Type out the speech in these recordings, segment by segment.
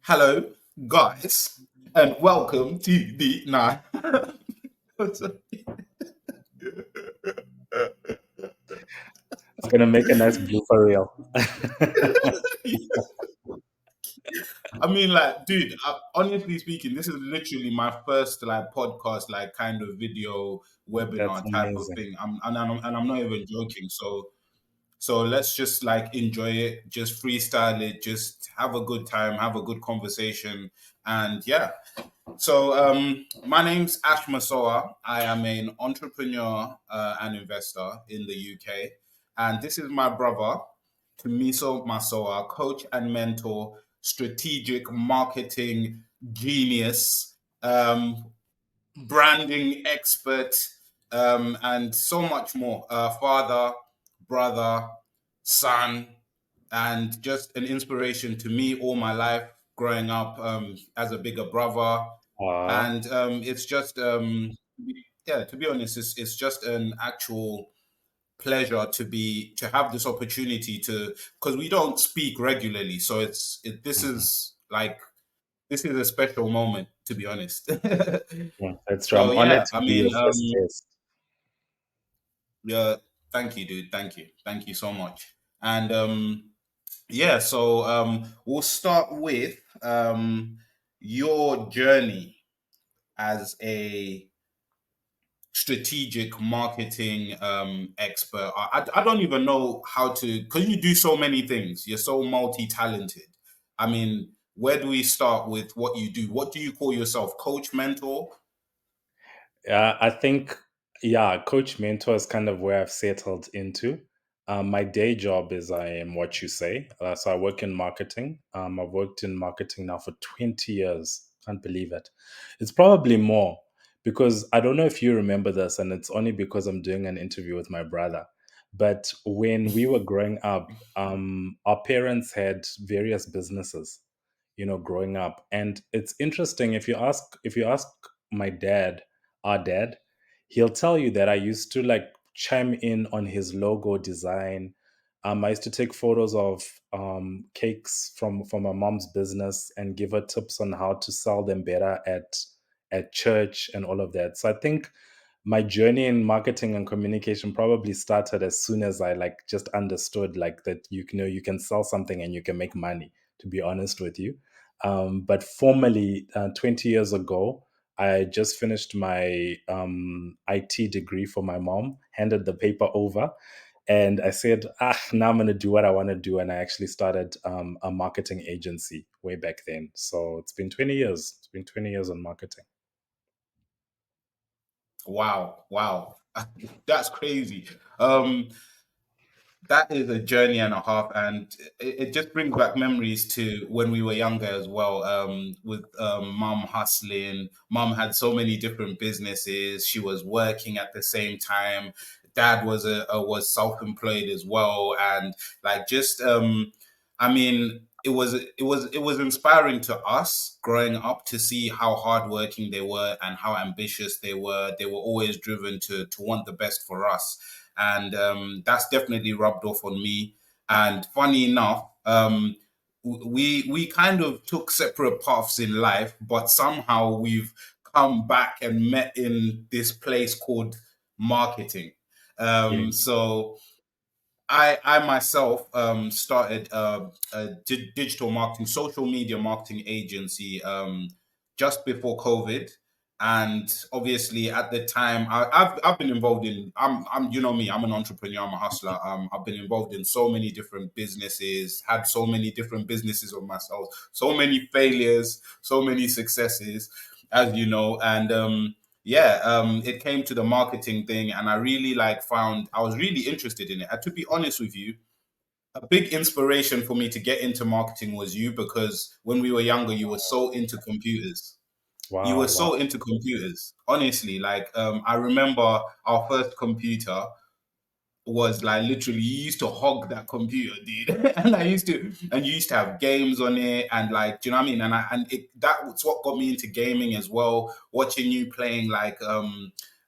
Hello, guys, and welcome to the It's gonna make a nice blooper reel. I mean, like, dude. Honestly speaking, this is literally my first like podcast, like kind of video That's webinar type of amazing. thing. I'm not even joking. So let's just like enjoy it, just freestyle it, just have a good time, have a good conversation, and yeah. So my name's Ash Masoha. I am an entrepreneur and investor in the UK, and this is my brother, Thumiso Masoha, coach and mentor, strategic marketing genius, branding expert, and so much more. Father, brother, son, and just an inspiration to me all my life growing up as a bigger brother. Aw, And it's just, yeah, to be honest, it's just an actual pleasure to have this opportunity to, because we don't speak regularly. So mhm. this is a special moment, to be honest. Yeah, that's true. So I'm honored yeah, to I be your mean, first guest. yeah, thank you, dude. Thank you so much. And yeah, so we'll start with your journey as a strategic marketing expert. I don't even know how to, because you do so many things. You're so multi-talented. I mean, where do we start with what you do? What do you call yourself? Coach, mentor? I think, yeah, coach mentor is kind of where I've settled into. My day job is I am what you say. So I work in marketing. I've worked in marketing now for 20 years. Can't believe it. It's probably more because I don't know if you remember this, and it's only because I'm doing an interview with my brother. But when we were growing up, our parents had various businesses, growing up. And it's interesting if you ask my dad, our dad, he'll tell you that I used to like chime in on his logo design. I used to take photos of cakes from my mom's business and give her tips on how to sell them better at church and all of that. So I think my journey in marketing and communication probably started as soon as I like just understood like that you can sell something and you can make money. To be honest with you, but formally, 20 years ago, I just finished my IT degree for my mom, handed the paper over, and I said, now I'm going to do what I want to do. And I actually started a marketing agency way back then. So it's been 20 years. It's been 20 years on marketing. Wow, wow. That's crazy. Um, that is a journey and a half, and it just brings back memories to when we were younger as well. With mom hustling, mom had so many different businesses. She was working at the same time. Dad was self-employed as well, and like just I mean, it was inspiring to us growing up to see how hardworking they were and how ambitious they were. They were always driven to want the best for us, and that's definitely rubbed off on me. And funny enough, we kind of took separate paths in life, but somehow we've come back and met in this place called marketing. Yeah. So I myself started a digital marketing, social media marketing agency just before COVID, and obviously at the time I've been involved in I'm you know me, I'm an entrepreneur, I'm a hustler. I've been involved in so many different businesses, had so many different businesses of myself, so many failures, so many successes, as you know, and yeah, it came to the marketing thing, and I really like found I was really interested in it. And to be honest with you, a big inspiration for me to get into marketing was you, because when we were younger, you were so into computers. You were Wow. Wow. so into computers. Honestly, like I remember our first computer was like literally you used to hog that computer, dude. And you used to have games on it, and like, do you know what I mean? That's what got me into gaming as well. Watching you playing like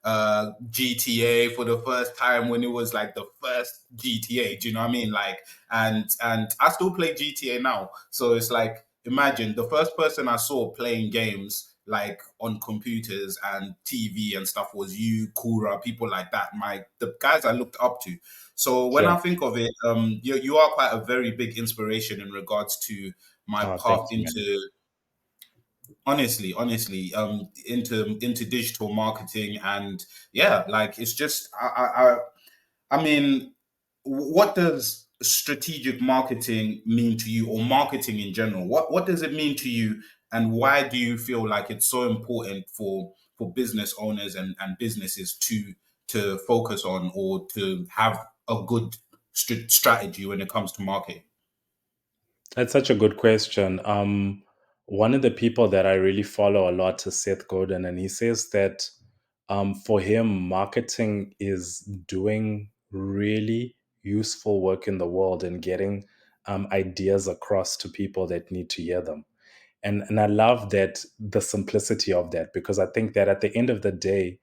GTA for the first time when it was like the first GTA, do you know what I mean? Like, and I still play GTA now. So it's like imagine the first person I saw playing games like on computers and TV and stuff was you, Kura, people like that. The guys I looked up to. So when Yeah. I think of it, you are quite a very big inspiration in regards to my Oh, path thank you, man. into honestly into digital marketing. And yeah, like it's just I mean, what does strategic marketing mean to you, or marketing in general? What does it mean to you, and why do you feel like it's so important for business owners and businesses to focus on, or to have a good strategy when it comes to marketing? That's such a good question. One of the people that I really follow a lot is Seth Godin, and he says that for him, marketing is doing really useful work in the world and getting ideas across to people that need to hear them. And I love that, the simplicity of that, because I think that at the end of the day,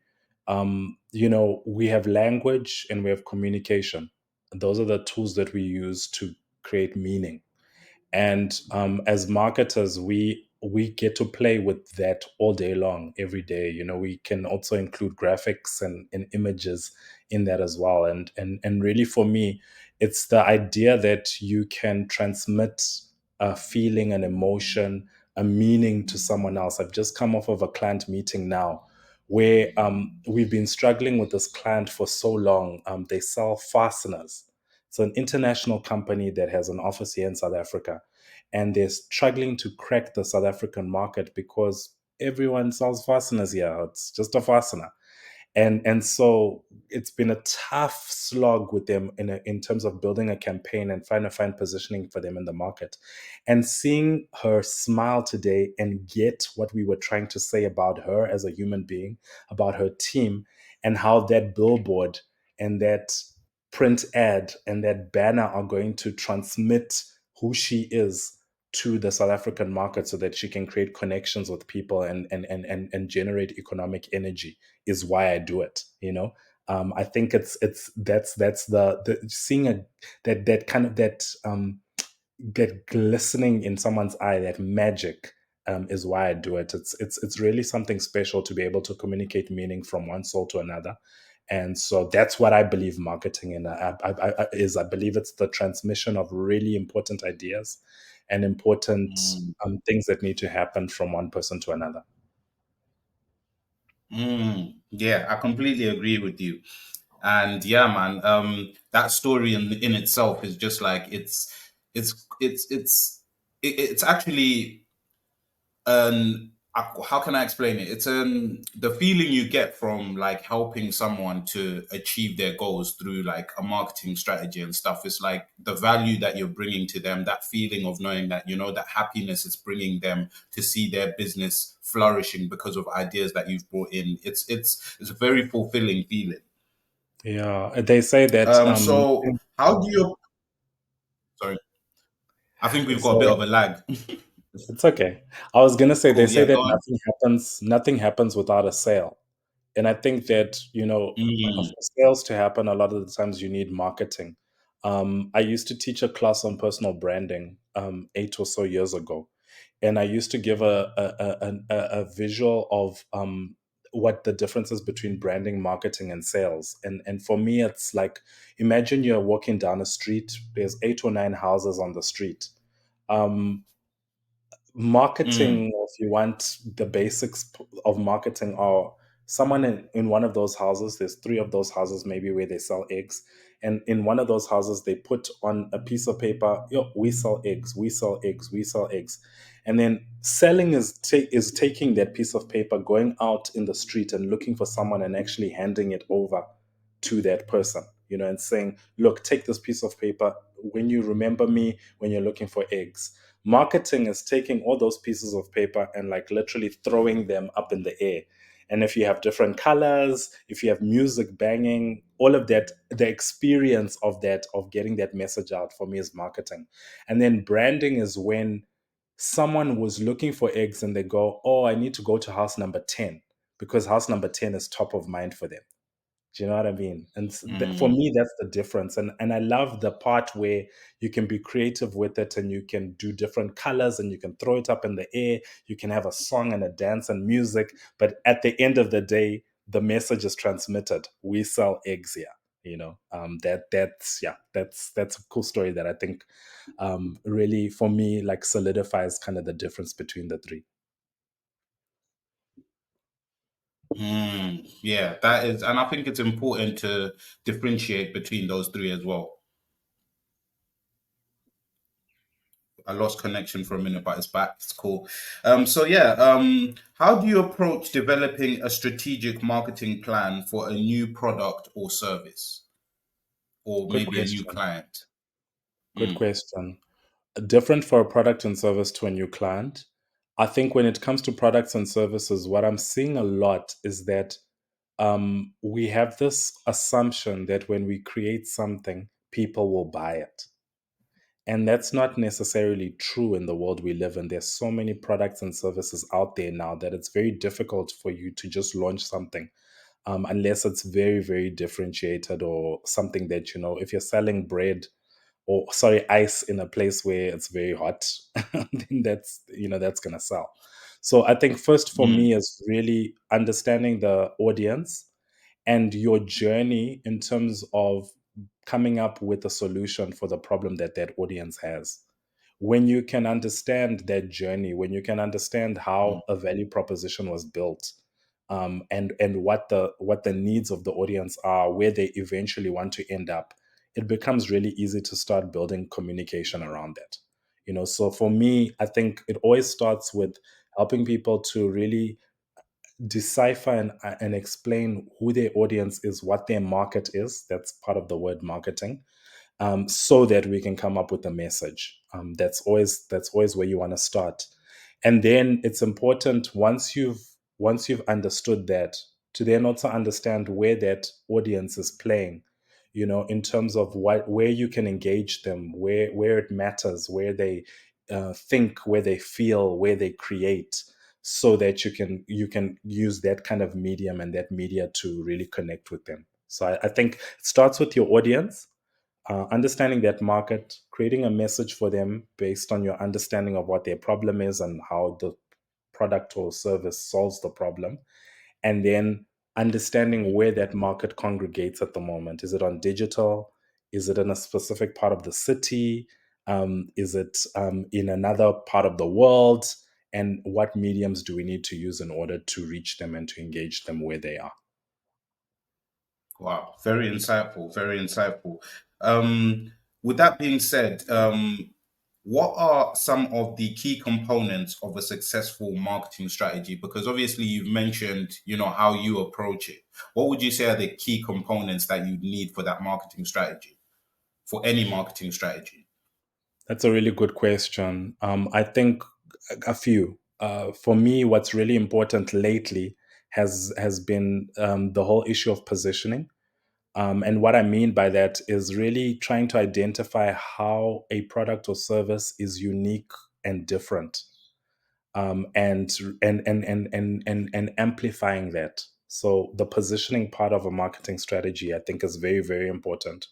we have language and we have communication. Those are the tools that we use to create meaning, and as marketers, we get to play with that all day long, every day. We can also include graphics and images in that as well. And really, for me, it's the idea that you can transmit a feeling, an emotion, a meaning to someone else. I've just come off of a client meeting now, where we've been struggling with this client for so long. They sell fasteners. It's an international company that has an office here in South Africa, and they're struggling to crack the South African market because everyone sells fasteners here. It's just a fastener, and so it's been a tough slog with them in terms of building a campaign and trying to find positioning for them in the market. And seeing her smile today and get what we were trying to say about her as a human being, about her team, and how that billboard and that print ad and that banner are going to transmit who she is to the South African market, so that she can create connections with people and generate economic energy, is why I do it. I think it's that's the seeing that kind of that glistening in someone's eye, that magic, is why I do it. It's really something special to be able to communicate meaning from one soul to another. And so that's what I believe marketing in is. I believe it's the transmission of really important ideas and important Mm, things that need to happen from one person to another. yeah, I completely agree with you. And yeah, man, that story in itself is just like it's actually how can I explain it? It's the feeling you get from like helping someone to achieve their goals through like a marketing strategy and stuff. It's like the value that you're bringing to them, that feeling of knowing that, that happiness is bringing them to see their business flourishing because of ideas that you've brought in. It's a very fulfilling feeling. Yeah, they say that. So how do you? Sorry, I think we've got a bit So of a lag. it's okay. I was gonna say, they Cool. say Yeah, that go on. nothing happens without a sale. And I think that, Mm, for sales to happen, a lot of the times you need marketing. I used to teach a class on personal branding 8 or so years ago, and I used to give a visual of what the difference is between branding, marketing, and sales. And for me, it's like, imagine you're walking down a street. There's 8 or 9 houses on the street. Um, mm, Marketing, if you want the basics of marketing, are someone in one of those houses. There's three of those houses maybe where they sell eggs, and in one of those houses they put on a piece of paper, yo, we sell eggs, we sell eggs, we sell eggs. And then selling is taking that piece of paper, going out in the street and looking for someone and actually handing it over to that person, and saying, look, take this piece of paper when you remember me, when you're looking for eggs. Marketing is taking all those pieces of paper and like literally throwing them up in the air. And if you have different colors, if you have music banging, all of that, the experience of that, of getting that message out, for me, is marketing. And then branding is when someone was looking for eggs and they go, oh, I need to go to house number 10 because house number 10 is top of mind for them. Do you know what I mean? And for Mm. me, that's the difference. And I love the part where you can be creative with it, and you can do different colors, and you can throw it up in the air. You can have a song and a dance and music, but at the end of the day, the message is transmitted. We sell eggs here. That's a cool story that I think really, for me, like solidifies kind of the difference between the three. Mm. Yeah, that is, and I think it's important to differentiate between those three as well. I lost connection for a minute, but it's back. It's cool. So yeah, how do you approach developing a strategic marketing plan for a new product or service, or Good maybe a new question. client? Good Mm. question. Different for a product and service to a new client. I think when it comes to products and services, what I'm seeing a lot is that we have this assumption that when we create something, people will buy it. And that's not necessarily true in the world we live in. There's so many products and services out there now that it's very difficult for you to just launch something unless it's very, very differentiated, or something that, if you're selling bread, or sorry, ice in a place where it's very hot, then that's going to sell. So I think first for Mm. me is really understanding the audience and your journey in terms of coming up with a solution for the problem that that audience has. When you can understand that journey, when you can understand Mm. how a value proposition was built, and what the needs of the audience are, where they eventually want to end up, it becomes really easy to start building communication around that. So for me, I think it always starts with helping people to really decipher and explain who their audience is, what their market is. That's part of the word marketing, so that we can come up with a message. That's always where you want to start, and then it's important, once you've understood that, to then also understand where that audience is playing. In terms of where you can engage them, where it matters, where they think, where they feel, where they create, so that you can use that kind of medium and that media to really connect with them. So I think it starts with your audience, understanding that market, creating a message for them based on your understanding of what their problem is and how the product or service solves the problem, and then understanding where that market congregates at the moment. Is it on digital? Is it in a specific part of the city? Is it in another part of the world? And what mediums do we need to use in order to reach them and to engage them where they are? Wow, very insightful, very insightful. With that being said, what are some of the key components of a successful marketing strategy? Because obviously you've mentioned, how you approach it. What would you say are the key components that you need for that marketing strategy, for any marketing strategy? That's a really good question. I think a few. For me, what's really important lately has been the whole issue of positioning. And what I mean by that is really trying to identify how a product or service is unique and different, and amplifying that. So the positioning part of a marketing strategy, I think, is very, very important,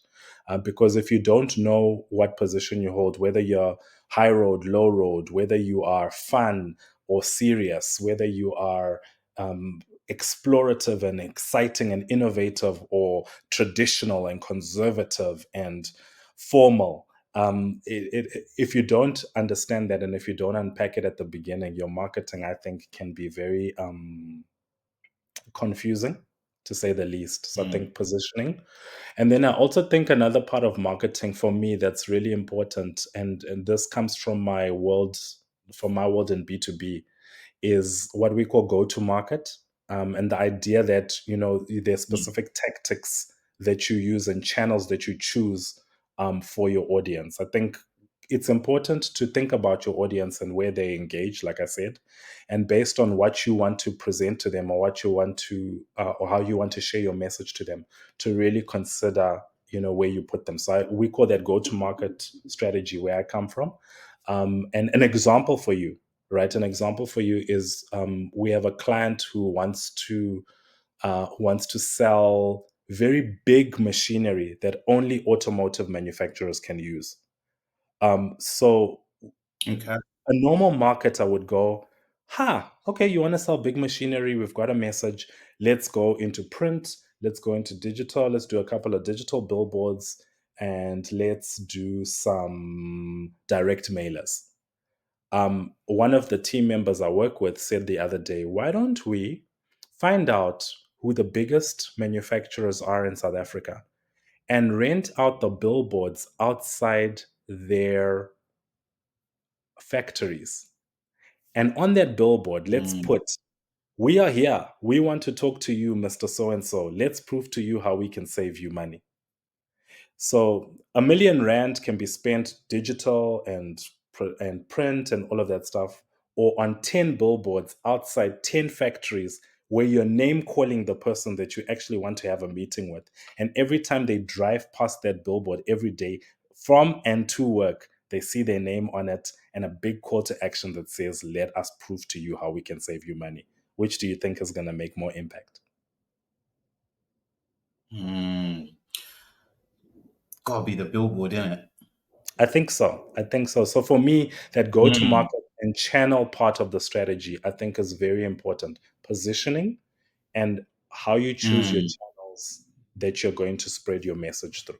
because if you don't know what position you hold, whether you're high road, low road, whether you are fun or serious, whether you are explorative and exciting and innovative, or traditional and conservative and formal, if you don't understand that, and if you don't unpack it at the beginning, your marketing, I think, can be very confusing, to say the least. So I Mm. think positioning, and then I also think another part of marketing for me that's really important, and this comes from my world in B2B, is what we call go to market. And the idea that, there's Mm. specific tactics that you use and channels that you choose for your audience. I think it's important to think about your audience and where they engage, like I said, and based on what you want to present to them, or what you want to, or how you want to share your message to them, to really consider, where you put them. So we call that go to market strategy, where I come from. And an example for you, right? An example for you is, we have a client who wants to sell very big machinery that only automotive manufacturers can use. So Okay. a normal marketer would go, okay, you want to sell big machinery? We've got a message. Let's go into print. Let's go into digital. Let's do a couple of digital billboards and let's do some direct mailers. One of the team members I work with said the other day, why don't we find out who the biggest manufacturers are in South Africa and rent out the billboards outside their factories? And on that billboard, let's Mm, put, we are here. We want to talk to you, Mr. So and so. Let's prove to you how we can save you money. So R1 million can be spent digital and print and all of that stuff, or on 10 billboards outside 10 factories where you're name calling the person that you actually want to have a meeting with. And every time they drive past that billboard every day from and to work, they see their name on it and a big call to action that says, let us prove to you how we can save you money. Which do you think is going to make more impact? mm. Gotta be the billboard, innit? I think so. I think so. So for me, that go to Mm, market and channel part of the strategy, I think is very important. Positioning and how you choose your mm, channels that you're going to spread your message through.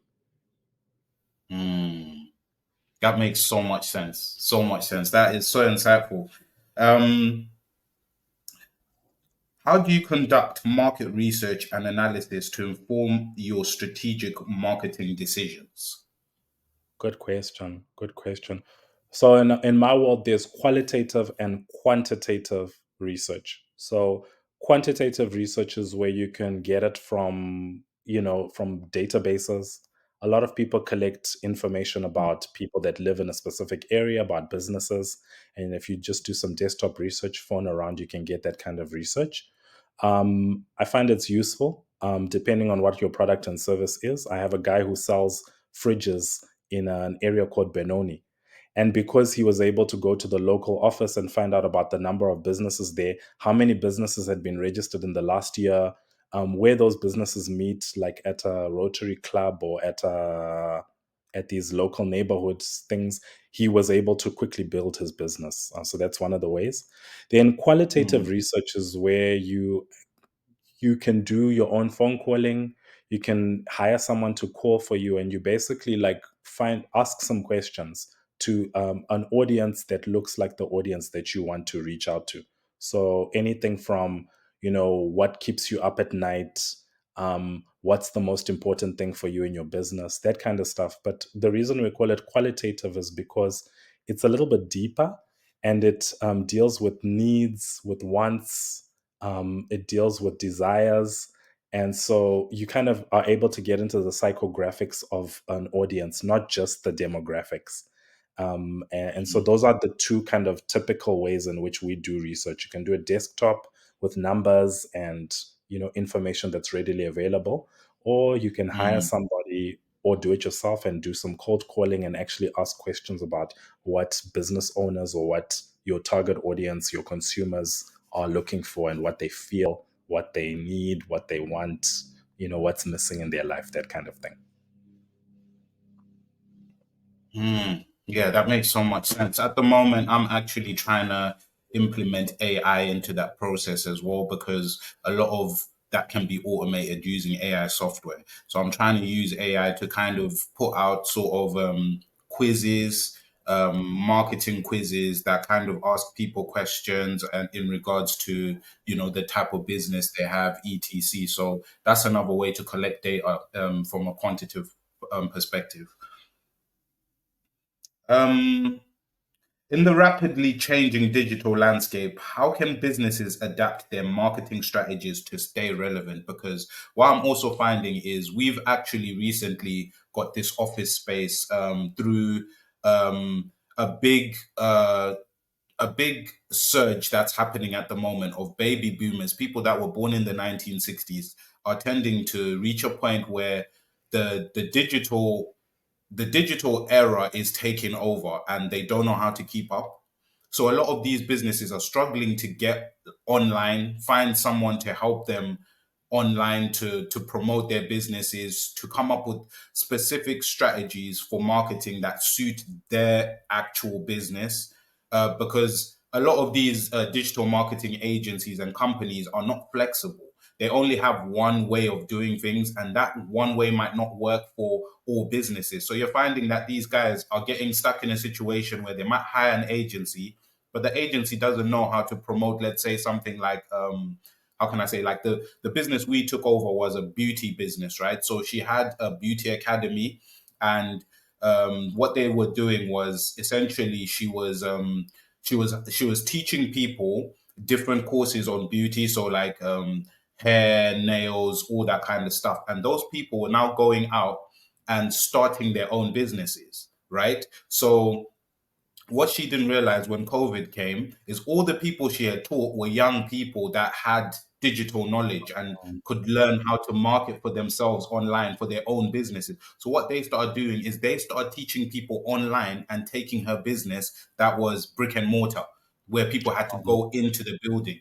mm. That makes so much sense. So much sense. That is so insightful. Um, how do you conduct market research and analysis to inform your strategic marketing decisions? Good question. Good question. So in my world, there's qualitative and quantitative research. So quantitative research is where you can get it from, from databases. A lot of people collect information about people that live in a specific area, about businesses. And if you just do some desktop research, phone around, you can get that kind of research. I find it's useful depending on what your product and service is. I have a guy who sells fridges in an area called Benoni. And because he was able to go to the local office and find out about the number of businesses there, how many businesses had been registered in the last year, where those businesses meet, like at a Rotary Club or at these local neighborhoods things, he was able to quickly build his business. So that's one of the ways. Then qualitative Mm, research is where you can do your own phone calling. You can hire someone to call for you, and you basically like ask some questions to an audience that looks like the audience that you want to reach out to. So anything from, what keeps you up at night, what's the most important thing for you in your business, that kind of stuff. But the reason we call it qualitative is because it's a little bit deeper, and it deals with needs, with wants, it deals with desires. And so you kind of are able to get into the psychographics of an audience, not just the demographics. And so those are the two kind of typical ways in which we do research. You can do a desktop with numbers and information that's readily available, or you can hire mm, somebody or do it yourself and do some cold calling and actually ask questions about what business owners or what your target audience, your consumers are looking for and what they feel, what they need, what they want, what's missing in their life, that kind of thing. mm. Yeah, that makes so much sense. At the moment, I'm actually trying to implement AI into that process as well because a lot of that can be automated using AI software. So I'm trying to use AI to kind of put out sort of quizzes, marketing quizzes that kind of ask people questions and in regards to the type of business they have, etc. So that's another way to collect data from a quantitative perspective. Um, in the rapidly changing digital landscape, how can businesses adapt their marketing strategies to stay relevant? Because what I'm also finding is we've actually recently got this office space through a big surge that's happening at the moment of baby boomers, people that were born in the 1960s, are tending to reach a point where the digital era is taking over and they don't know how to keep up. So a lot of these businesses are struggling to get online, find someone to help them online to promote their businesses, to come up with specific strategies for marketing that suit their actual business. Because a lot of these digital marketing agencies and companies are not flexible. They only have one way of doing things, and that one way might not work for all businesses. So you're finding that these guys are getting stuck in a situation where they might hire an agency, but the agency doesn't know how to promote, let's say, something like how can I say, like the business we took over was a beauty business, right? So she had a beauty academy, and what they were doing was essentially she was teaching people different courses on beauty, so like hair, nails, all that kind of stuff. And those people were now going out and starting their own businesses, right? So what she didn't realize when COVID came is all the people she had taught were young people that had digital knowledge and could learn how to market for themselves online for their own businesses. So what they started doing is they started teaching people online and taking her business that was brick and mortar, where people had to go into the building,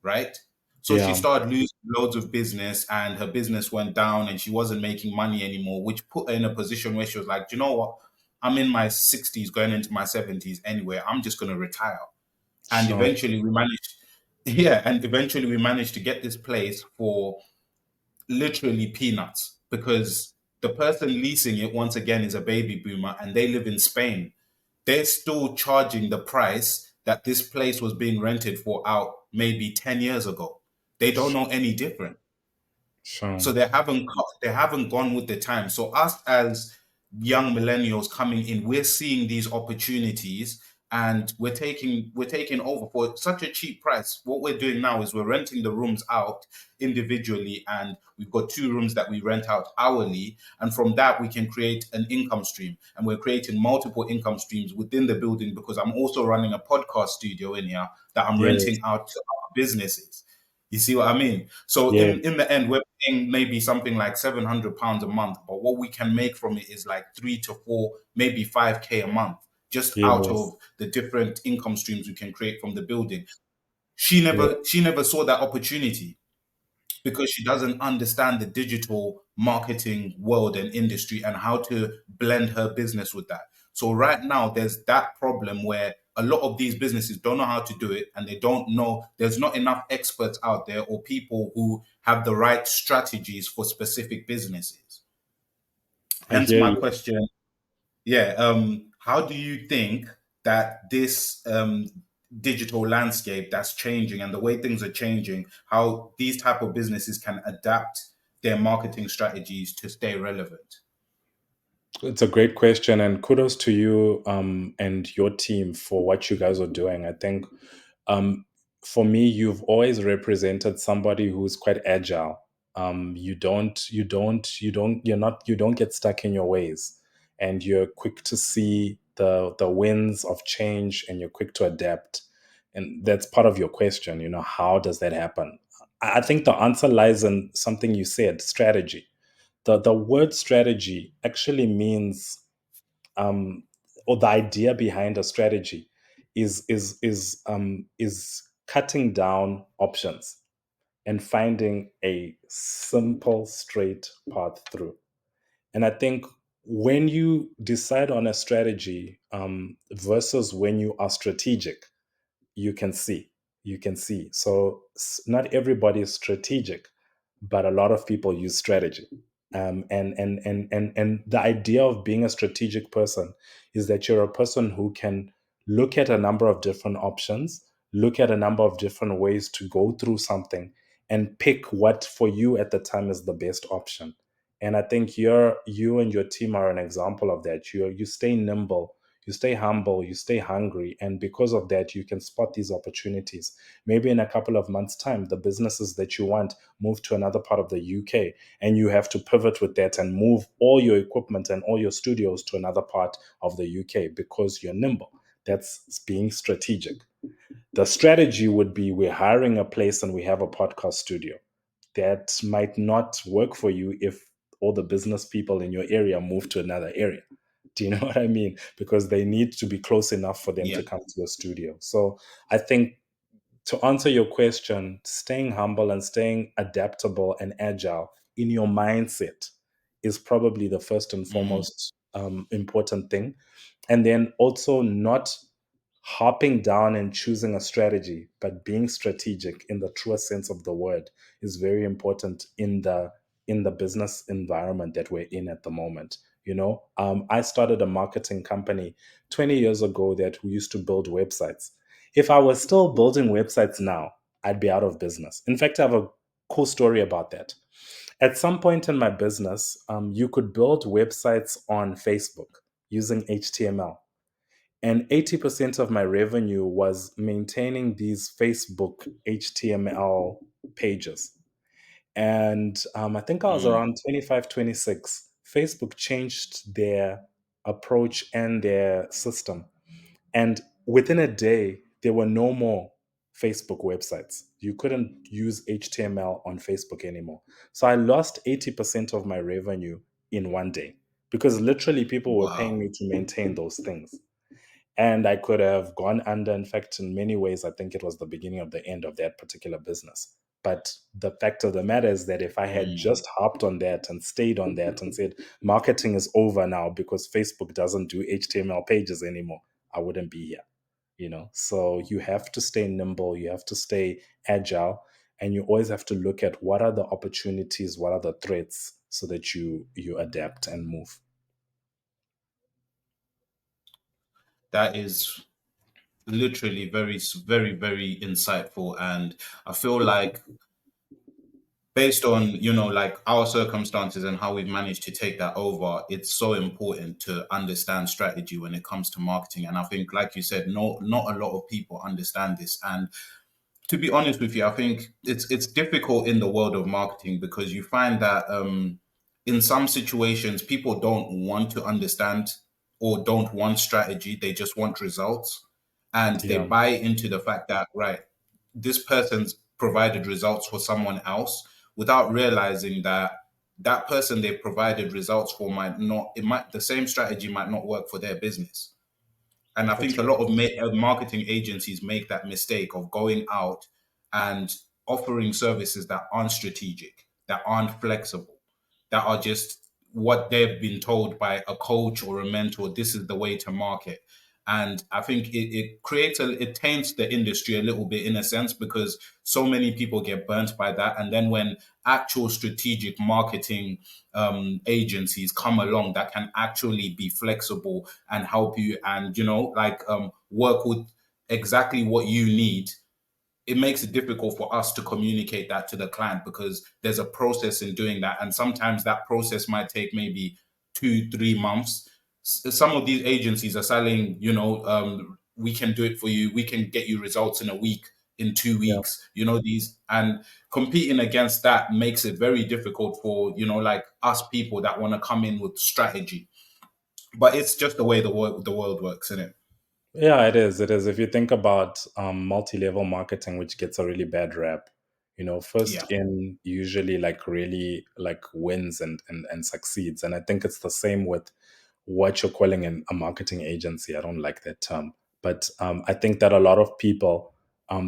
right? So she Yeah. started losing loads of business and her business went down and she wasn't making money anymore, which put her in a position where she was like, "Do you know what? I'm in my 60s, going into my 70s anyway. I'm just going to retire." And Sure. eventually we managed, yeah, and eventually we managed to get this place for literally peanuts because the person leasing it, once again, is a baby boomer and they live in Spain. They're still charging the price that this place was being rented for out maybe 10 years ago. They don't know any different. Sure. So they haven't gone with the time. So us as young millennials coming in, we're seeing these opportunities and we're taking over for such a cheap price. What we're doing now is we're renting the rooms out individually, and we've got two rooms that we rent out hourly. And from that, we can create an income stream. And we're creating multiple income streams within the building because I'm also running a podcast studio in here that I'm Yes. renting out to other businesses. You see what I mean? So Yeah. in the end, we're paying maybe something like £700 a month, but what we can make from it is like 3 to 4, maybe 5K a month, just out Yes. of the different income streams we can create from the building. Yeah. She never saw that opportunity because she doesn't understand the digital marketing world and industry and how to blend her business with that. So right now there's that problem where a lot of these businesses don't know how to do it and they don't know, there's not enough experts out there or people who have the right strategies for specific businesses. I Hence hear my you. question. Yeah. How do you think that this digital landscape that's changing and the way things are changing, how these type of businesses can adapt their marketing strategies to stay relevant? It's a great question, and kudos to you and your team for what you guys are doing. I think um, for me, you've always represented somebody who's quite agile. You don't get stuck in your ways, and you're quick to see the winds of change, and you're quick to adapt. And that's part of your question. How does that happen? I think the answer lies in something you said: strategy. The word strategy actually means or the idea behind a strategy is cutting down options and finding a simple straight path through. And I think when you decide on a strategy versus when you are strategic, you can see so not everybody is strategic, but a lot of people use strategy. And the idea of being a strategic person is that you're a person who can look at a number of different options, look at a number of different ways to go through something, and pick what for you at the time is the best option. And I think you and your team are an example of that. You stay nimble, you stay humble, you stay hungry, and because of that, you can spot these opportunities. Maybe in a couple of months' time, the businesses that you want move to another part of the UK, and you have to pivot with that and move all your equipment and all your studios to another part of the UK because you're nimble. That's being strategic. The strategy would be we're hiring a place and we have a podcast studio. That might not work for you if all the business people in your area move to another area. Do you know what I mean? Because they need to be close enough for them Yeah. to come to your studio. So I think to answer your question, staying humble and staying adaptable and agile in your mindset is probably the first and Mm. foremost important thing. And then also not hopping down and choosing a strategy, but being strategic in the truest sense of the word is very important in the business environment that we're in at the moment. I started a marketing company 20 years ago that we used to build websites. If I was still building websites now, I'd be out of business. In fact, I have a cool story about that. At some point in my business, you could build websites on Facebook using HTML. And 80% of my revenue was maintaining these Facebook HTML pages. And I think I was Mm. around 25, 26. Facebook changed their approach and their system. And within a day, there were no more Facebook websites. You couldn't use HTML on Facebook anymore. So I lost 80% of my revenue in one day because literally people were paying Wow. me to maintain those things. And I could have gone under. In fact, in many ways, I think it was the beginning of the end of that particular business. But the fact of the matter is that if I had Mm. just hopped on that and stayed on that and said, marketing is over now because Facebook doesn't do HTML pages anymore, I wouldn't be here. So you have to stay nimble, you have to stay agile, and you always have to look at what are the opportunities, what are the threats, so that you adapt and move. That is literally very, very insightful. And I feel like based on, like our circumstances and how we've managed to take that over, it's so important to understand strategy when it comes to marketing. And I think, like you said, no, not a lot of people understand this. And to be honest with you, I think it's difficult in the world of marketing because you find that in some situations people don't want to understand or don't want strategy; they just want results, and they Yeah, buy into the fact that right, this person's provided results for someone else without realizing that that person they provided results for might not. It might the same strategy might not work for their business. And I that's think a right. lot of marketing agencies make that mistake of going out and offering services that aren't strategic, that aren't flexible, that are just what they've been told by a coach or a mentor. This is the way to market. And I think it creates it taints the industry a little bit in a sense because so many people get burnt by that. And then when actual strategic marketing agencies come along that can actually be flexible and help you and like work with exactly what you need, it makes it difficult for us to communicate that to the client because there's a process in doing that, and sometimes that process might take maybe 2 3 months. Some of these agencies are selling, we can do it for you, we can get you results in a week, in two Yeah. weeks these, and competing against that makes it very difficult for like us people that want to come in with strategy. But it's just the way the world works, isn't it? Yeah, it is. It is. If you think about multi-level marketing, which gets a really bad rap, first Yeah. in usually like really like wins and succeeds. And I think it's the same with what you're calling a marketing agency. I don't like that term, but I think that a lot of people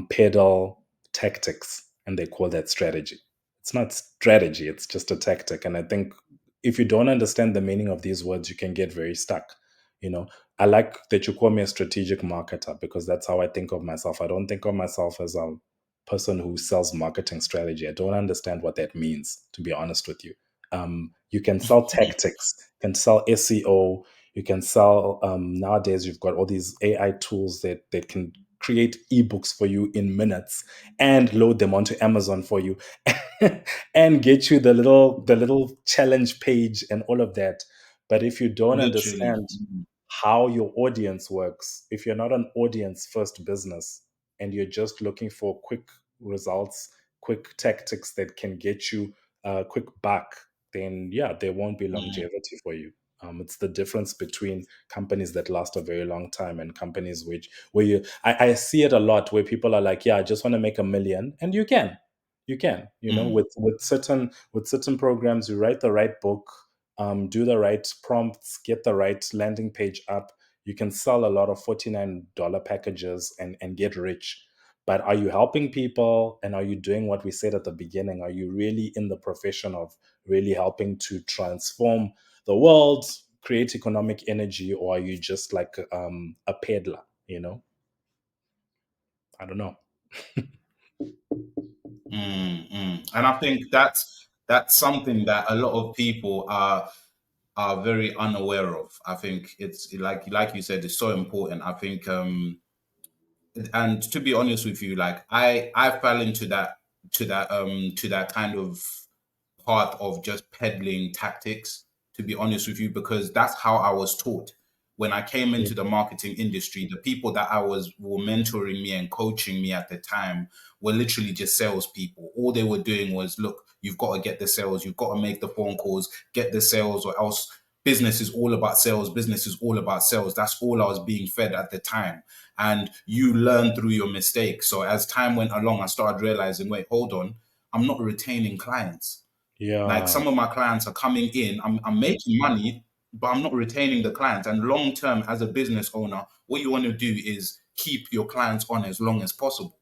peddle tactics and they call that strategy. It's not strategy; it's just a tactic. And I think if you don't understand the meaning of these words, you can get very stuck. You know, I like that you call me a strategic marketer because that's how I think of myself. I don't think of myself as a person who sells marketing strategy. I don't understand what that means, to be honest with you. You can sell tactics, you can sell SEO, you can sell, nowadays, you've got all these AI tools that can create ebooks for you in minutes and load them onto Amazon for you and get you the little challenge page and all of that. But if you don't Literally. understand how your audience works, if you're not an audience first business and you're just looking for quick results, quick tactics that can get you a quick buck, then yeah, there won't be Mhm. longevity for you. It's the difference between companies that last a very long time and companies where I see it a lot where people are like, yeah, I just want to make 1 million, and you can, Mm. with certain programs, you write the right book, do the right prompts, get the right landing page up. You can sell a lot of $49 packages and get rich. But are you helping people, and are you doing what we said at the beginning? Are you really in the profession of really helping to transform the world, create economic energy, or are you just like a peddler? I don't know. And I think that's something that a lot of people are very unaware of. I think it's like you said, it's so important. I think and to be honest with you, like I fell into that kind of part of just peddling tactics, to be honest with you, because that's how I was taught. When I came Yeah. into the marketing industry, the people that I was were mentoring me and coaching me at the time were literally just salespeople. All they were doing was, look, you've got to get the sales, you've got to make the phone calls, get the sales, or else business is all about sales, business is all about sales. That's all I was being fed at the time. And you learn through your mistakes. So as time went along, I started realizing, wait, hold on, I'm not retaining clients. Like Yeah. some of my clients are coming in, I'm making money, but I'm not retaining the clients. And long term, as a business owner, what you want to do is keep your clients on as long as possible.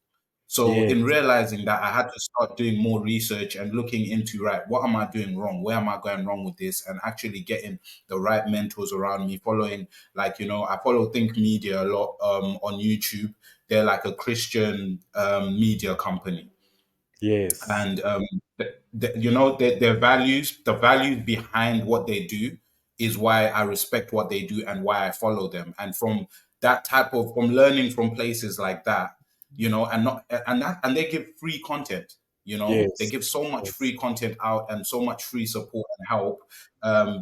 So Yes. in realizing that, I had to start doing more research and looking into, right, what am I doing wrong? Where am I going wrong with this? And actually getting the right mentors around me, following, like, I follow Think Media a lot on YouTube. They're like a Christian media company, Yes. and their values, the values behind what they do, is why I respect what they do and why I follow them. And from learning from places like that, and not and that and they give free content. They Yes. give so much Yes. free content out and so much free support and help.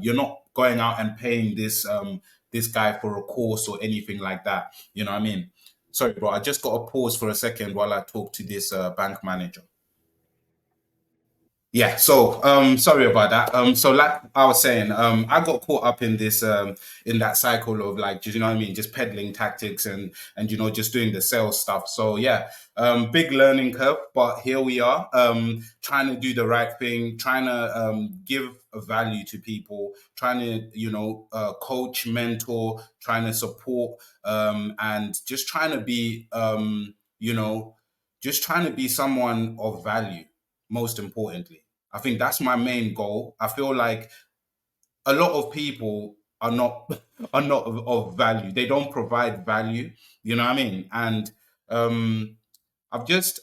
You're not going out and paying this guy for a course or anything like that. You know what I mean? Sorry, bro. I just got to pause for a second while I talk to this bank manager. Yeah, so sorry about that. So like I was saying, I got caught up in this in that cycle of, like, you know what I mean, just peddling tactics and just doing the sales stuff. So yeah, big learning curve, but here we are, trying to do the right thing, trying to give a value to people, trying to coach, mentor, trying to support, and just trying to be you know just trying to be someone of value, most importantly. I think that's my main goal. I feel like a lot of people are not are not of value. They don't provide value. You know what I mean? And um, I've just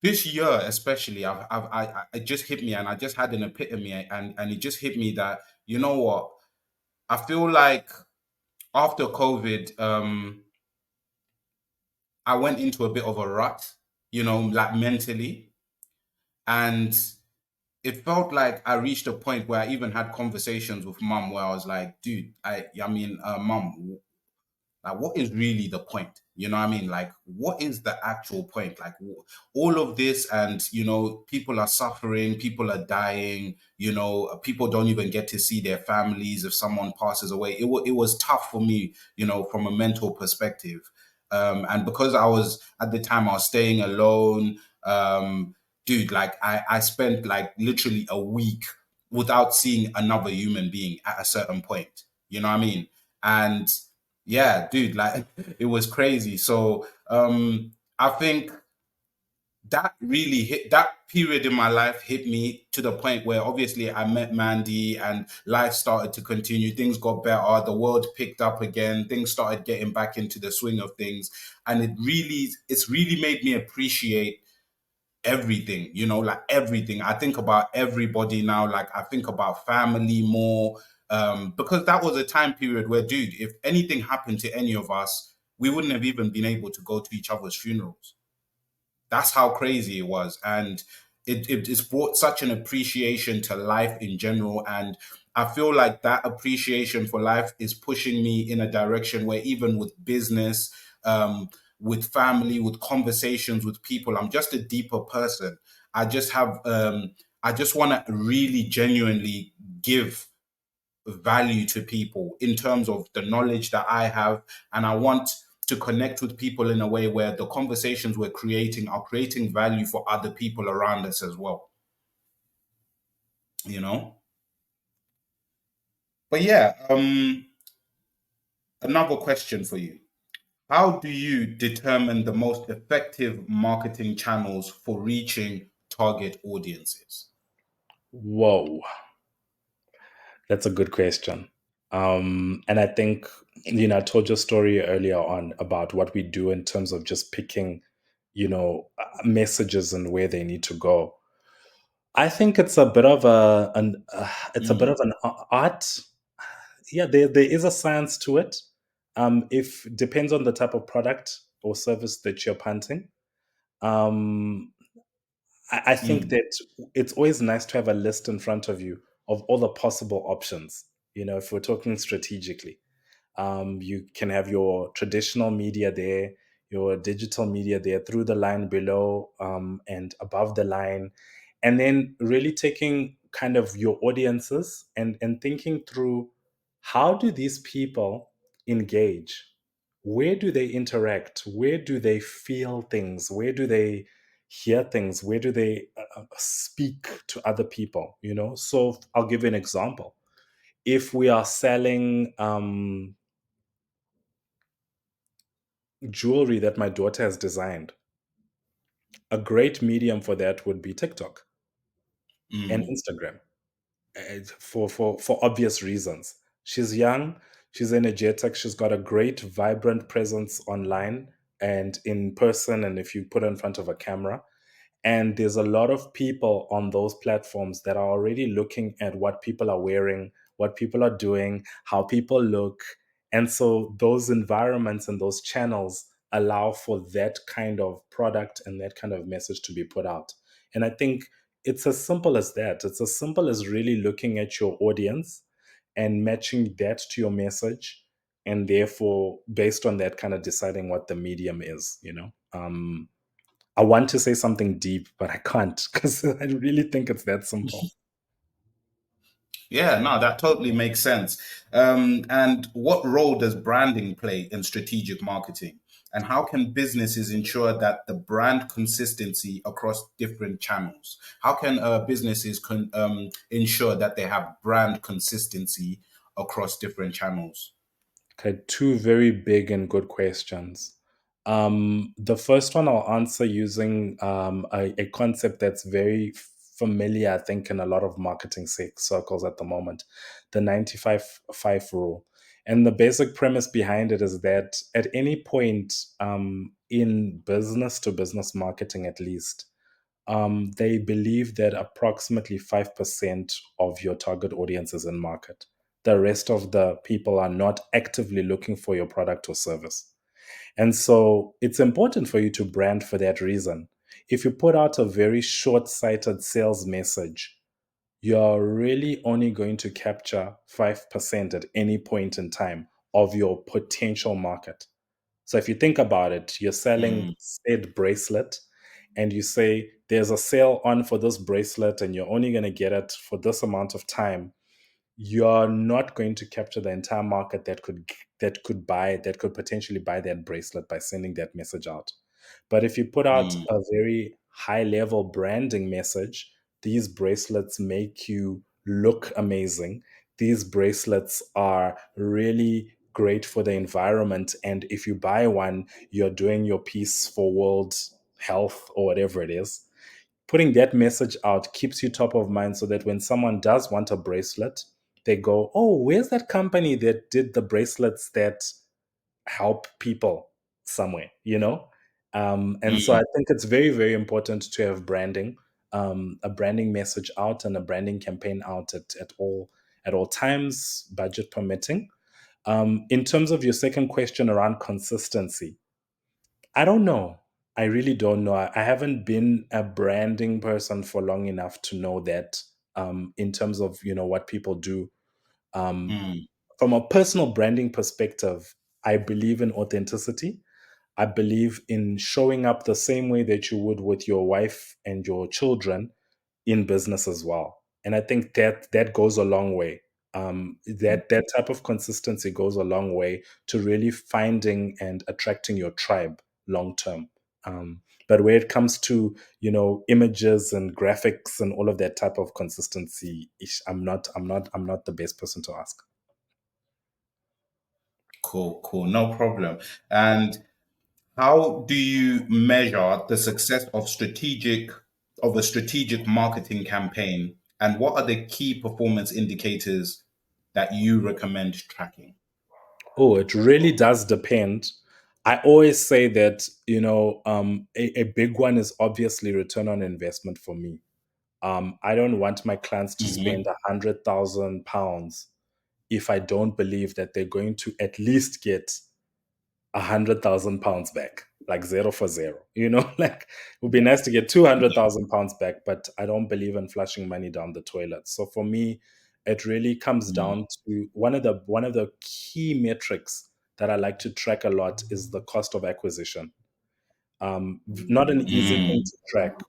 this year especially, it just hit me, and I just had an epitome, and it just hit me that, you know what, I feel like after COVID, I went into a bit of a rut, like mentally, and it felt like I reached a point where I even had conversations with mum where I was like, dude, mum, like, what is really the point? You know what I mean? Like, what is the actual point? Like, all of this, and people are suffering, people are dying. People don't even get to see their families if someone passes away. It was tough for me, from a mental perspective. And because I was at the time, I was staying alone. Dude, like I spent like literally a week without seeing another human being at a certain point. You know what I mean? And yeah, dude, like it was crazy. So I think that really hit, that period in my life hit me to the point where obviously I met Mandy and life started to continue. Things got better, the world picked up again, things started getting back into the swing of things. And it's really made me appreciate everything, like everything. I think about everybody now, like I think about family more, because that was a time period where, dude, if anything happened to any of us, we wouldn't have even been able to go to each other's funerals. That's how crazy it was. And it's brought such an appreciation to life in general. And I feel like that appreciation for life is pushing me in a direction where, even with business, with family, with conversations with people, I'm just a deeper person. I just have, I just want to really genuinely give value to people in terms of the knowledge that I have. And I want to connect with people in a way where the conversations we're creating are creating value for other people around us as well, you know? But yeah, another question for you. How do you determine the most effective marketing channels for reaching target audiences? Whoa, that's a good question. And I think, I told your story earlier on about what we do in terms of just picking, messages and where they need to go. I think it's a bit of it's a bit Mm, of an art. Yeah, there is a science to it. If depends on the type of product or service that you're punting. Um, I think mm, that it's always nice to have a list in front of you of all the possible options. If we're talking strategically, you can have your traditional media there, your digital media there, through the line below, and above the line, and then really taking kind of your audiences and thinking through, how do these people engage? Where do they interact? Where do they feel things? Where do they hear things? Where do they speak to other people? So I'll give you an example. If we are selling jewelry that my daughter has designed, a great medium for that would be TikTok and mm, Instagram, for obvious reasons. She's young, she's energetic, she's got a great, vibrant presence online and in person, and if you put her in front of a camera. And there's a lot of people on those platforms that are already looking at what people are wearing, what people are doing, how people look. And so those environments and those channels allow for that kind of product and that kind of message to be put out. And I think it's as simple as that. It's as simple as really looking at your audience and matching that to your message. And therefore, based on that, kind of deciding what the medium is. I want to say something deep, but I can't because I really think it's that simple. yeah, no, that totally makes sense. And what role does branding play in strategic marketing? And how can businesses ensure that the brand consistency across different channels? How can businesses ensure that they have brand consistency across different channels? Okay, two very big and good questions. The first one I'll answer using a concept that's very familiar, I think, in a lot of marketing circles at the moment, the 95-5 rule. And the basic premise behind it is that at any point in business to business marketing, at least, they believe that approximately 5% of your target audience is in market. The rest of the people are not actively looking for your product or service. And so it's important for you to brand for that reason. If you put out a very short sighted sales message, you're really only going to capture 5% at any point in time of your potential market. So if you think about it, you're selling Mm, said bracelet and you say there's a sale on for this bracelet and you're only going to get it for this amount of time. You're not going to capture the entire market that could potentially buy that bracelet by sending that message out. But if you put out mm, a very high level branding message, these bracelets make you look amazing. These bracelets are really great for the environment. And if you buy one, you're doing your piece for world health or whatever it is. Putting that message out keeps you top of mind so that when someone does want a bracelet, they go, "Oh, where's that company that did the bracelets that help people somewhere, and so I mm. think it's very, very important to have branding, a branding message out and a branding campaign out at all times, budget permitting. In terms of your second question around consistency, I don't know. I really don't know. I haven't been a branding person for long enough to know that. In terms of what people do, um, Mm, from a personal branding perspective, I believe in authenticity. I believe in showing up the same way that you would with your wife and your children in business as well. And I think that goes a long way. That type of consistency goes a long way to really finding and attracting your tribe long term. But where it comes to images and graphics and all of that type of consistency, I'm not the best person to ask. Cool, cool, no problem. And how do you measure the success of a strategic marketing campaign? And what are the key performance indicators that you recommend tracking? Oh, it really does depend. I always say that, a big one is obviously return on investment for me. I don't want my clients to spend Hmm. £100,000 if I don't believe that they're going to at least get £100,000 back, like zero for zero. Like it would be nice to get £200,000 back, but I don't believe in flushing money down the toilet. So for me, it really comes Mm, down to one of the key metrics that I like to track a lot is the cost of acquisition. Not an easy thing mm, to track,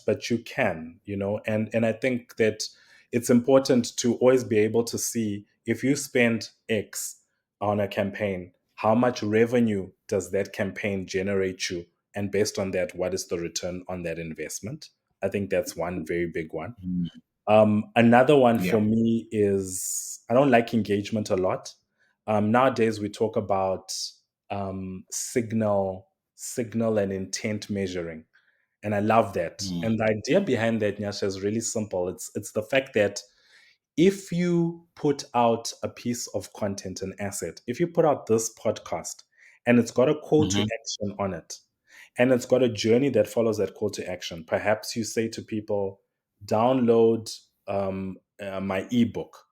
but you can, and I think that it's important to always be able to see if you spend X on a campaign, how much revenue does that campaign generate you, and based on that, what is the return on that investment? I think that's one very big one. mm. Another one for Yeah. me is I don't like engagement a lot. Nowadays, we talk about signal and intent measuring, and I love that. Mm, And the idea behind that, Nyasha, is really simple. It's the fact that if you put out a piece of content, an asset, if you put out this podcast and it's got a call to mhm, action on it, and it's got a journey that follows that call to action, perhaps you say to people, download my ebook.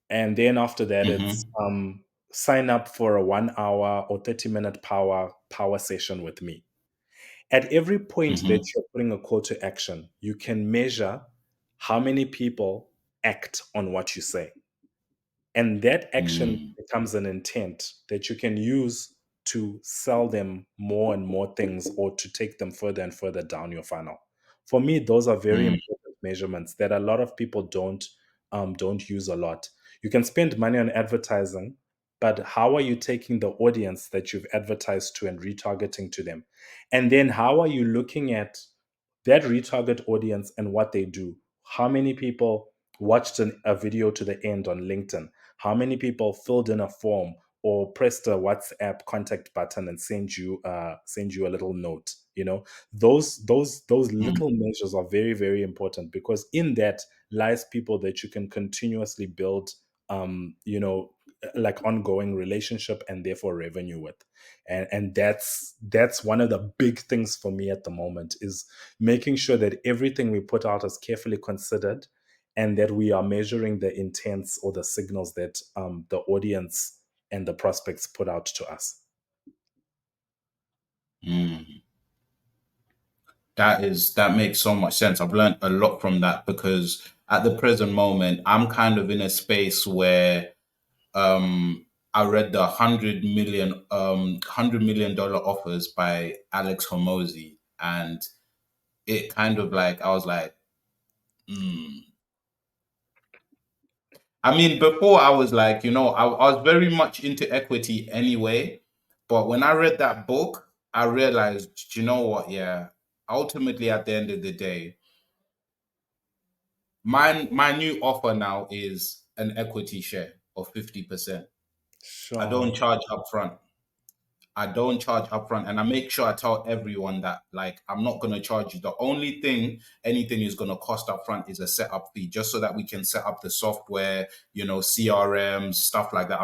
And then after that, it's mhm, sign up for a 1 hour or 30-minute power session with me. At every point that mhm, you're putting a call to action, you can measure how many people act on what you say. And that action mm, becomes an intent that you can use to sell them more and more things or to take them further and further down your funnel. For me, those are very mm, important measurements that a lot of people don't use a lot. You can spend money on advertising, but how are you taking the audience that you've advertised to and retargeting to them? And then how are you looking at that retarget audience and what they do? How many people watched a video to the end on LinkedIn? How many people filled in a form or pressed a WhatsApp contact button and send you a little note? Those mm, little measures are very, very important because in that lies people that you can continuously build like ongoing relationship and therefore revenue with. And that's one of the big things for me at the moment is making sure that everything we put out is carefully considered and that we are measuring the intents or the signals that the audience and the prospects put out to us. mm. That makes so much sense. I've learned a lot from that because at the present moment, I'm kind of in a space where I read the $100 million offers by Alex Hormozy, and it kind of like I was like, hmm. I mean, before I was like, I was very much into equity anyway, but when I read that book, I realized, you know what? Yeah, ultimately, at the end of the day, my new offer now is an equity share of 50%. I don't Sure. charge upfront. I don't charge upfront, and I make sure I tell everyone that like I'm not gonna charge you. The only thing anything is gonna cost upfront is a setup fee, just so that we can set up the software, CRMs, stuff like that.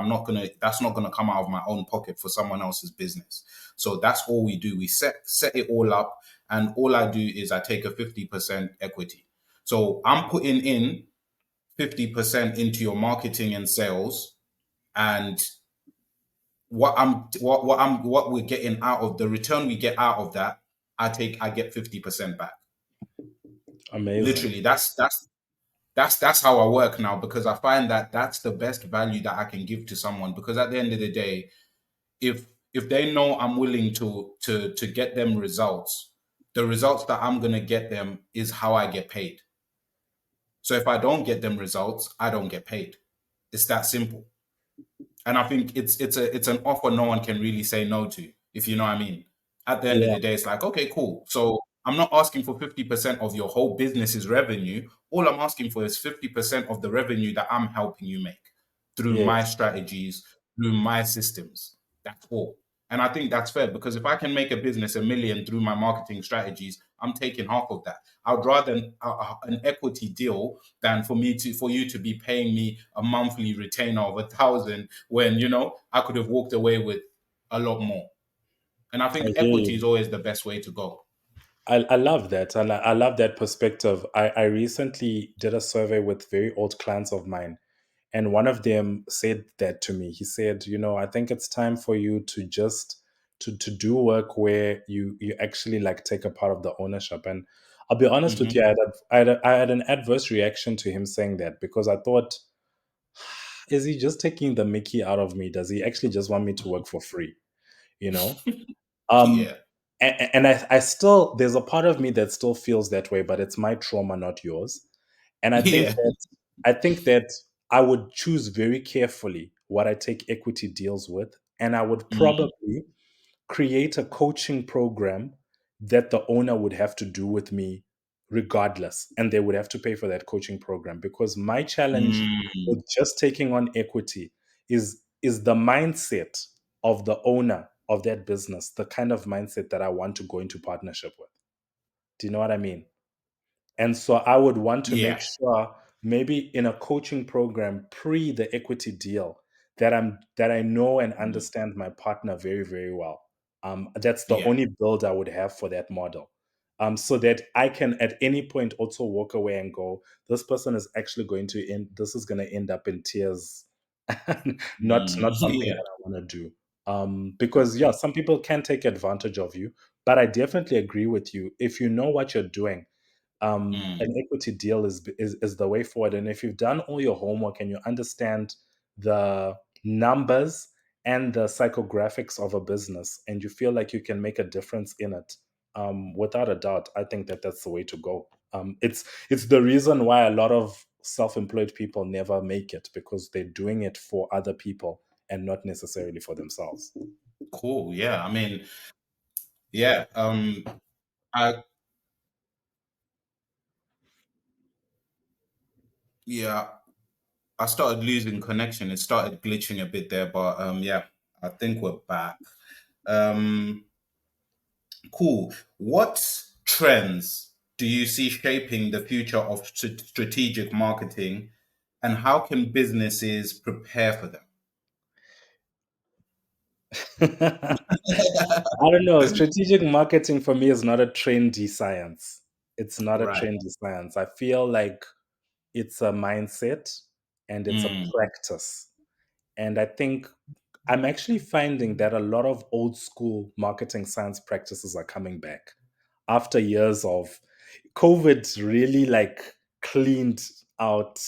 That's not gonna come out of my own pocket for someone else's business. So that's all we do. We set it all up, and all I do is I take a 50% equity. So I'm putting in 50% into your marketing and sales, and what we're getting out of the return we get out of that, I get 50% back. Amazing. Literally, that's how I work now, because I find that that's the best value that I can give to someone, because at the end of the day, if they know I'm willing to get them results, the results that I'm going to get them is how I get paid. So if I don't get them results, I don't get paid. It's that simple. And I think it's an offer no one can really say no to, if you know what I mean. At the end of Yeah. the day, it's like, okay, cool. So I'm not asking for 50% of your whole business's revenue. All I'm asking for is 50% of the revenue that I'm helping you make through my Yes. strategies, through my systems. That's all. And I think that's fair because if I can make a business 1 million through my marketing strategies, I'm taking half of that. I'd rather an equity deal than for you to be paying me a monthly retainer of 1,000 when I could have walked away with a lot more. And I I think hear equity is you. always the best way to go. I love that. I love that perspective. I recently did a survey with very old clients of mine, and one of them said that to me. He said, I think it's time for you to just to do work where you actually like take a part of the ownership. And I'll be honest with you, Hmm. I had an adverse reaction to him saying that because I thought, is he just taking the Mickey out of me? Does he actually just want me to work for free? You know? Um, Yeah. and I still, there's a part of me that still feels that way, but it's my trauma, not yours. And Yeah. I think that I would choose very carefully what I take equity deals with, and I would Mm, probably create a coaching program that the owner would have to do with me regardless, and they would have to pay for that coaching program because my challenge mm, with just taking on equity is the mindset of the owner of that business, the kind of mindset that I want to go into partnership with. Do you know what I mean? And so I would want to make yeah. sure maybe in a coaching program pre the equity deal that I know and Mm, understand my partner very, very well. That's the yeah. only build I would have for that model. So that I can at any point also walk away and go, this person is actually going to end, this is going to end up in tears, not something Yeah. that I want to do. Because yeah, some people can take advantage of you, but I definitely agree with you. If you know what you're doing, Mm, an equity deal is the way forward. And if you've done all your homework and you understand the numbers and the psychographics of a business, and you feel like you can make a difference in it, without a doubt, I think that that's the way to go. It's the reason why a lot of self-employed people never make it because they're doing it for other people and not necessarily for themselves. cool. Yeah. I mean, yeah. I yeah. I started losing connection. It started glitching a bit there, but yeah. I think we're back. Um, cool. What trends do you see shaping the future of strategic marketing, and how can businesses prepare for them? I don't know. Strategic marketing for me is not a trendy science. It's not a Right. trendy science. I feel like it's a mindset and it's a Mm, practice. And I think I'm actually finding that a lot of old school marketing science practices are coming back after years of COVID really like cleaned out,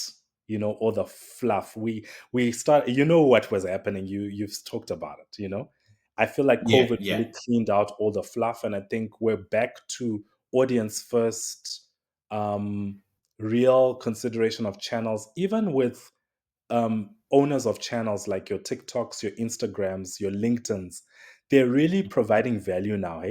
all the fluff. We start, what was happening. You've talked about it, I feel like yeah. COVID Yeah. really cleaned out all the fluff, and I think we're back to audience first, um, real consideration of channels, even with owners of channels like your TikToks, your Instagrams, your LinkedIn's. They're really providing value now.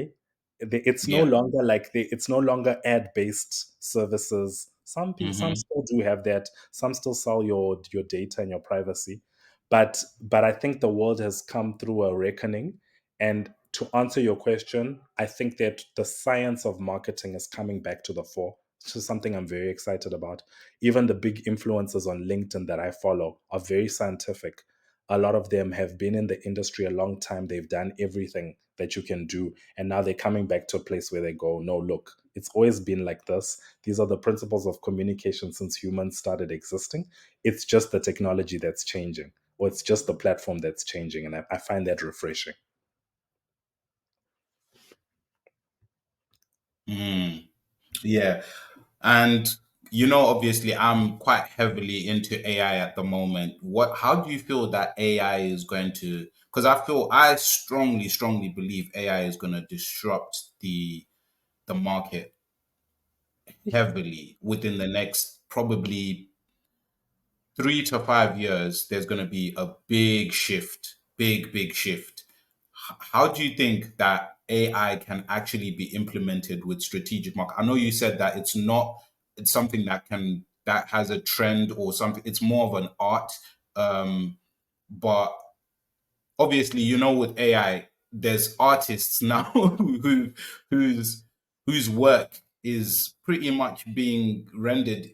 It's no Yeah. longer it's no longer ad based services. Some Hmm. still do have that. Some still sell your data and your privacy, but I think the world has come through a reckoning. And to answer your question, I think that the science of marketing is coming back to the fore. Which is something I'm very excited about. Even the big influencers on LinkedIn that I follow are very scientific. A lot of them have been in the industry a long time. They've done everything that you can do. And now they're coming back to a place where they go, no, look, it's always been like this. These are the principles of communication since humans started existing. It's just the technology that's changing, or it's just the platform that's changing. And I find that refreshing. Mm, yeah. And obviously, I'm quite heavily into AI at the moment. How do you feel that AI is going to? Because I strongly, strongly believe AI is going to disrupt the market heavily within the next probably 3 to 5 years. There's going to be a big shift, big shift. How do you think that AI can actually be implemented with strategic market? I know you said that it's something that has a trend or something. It's more of an art. But obviously, with AI, there's artists now whose whose work is pretty much being rendered,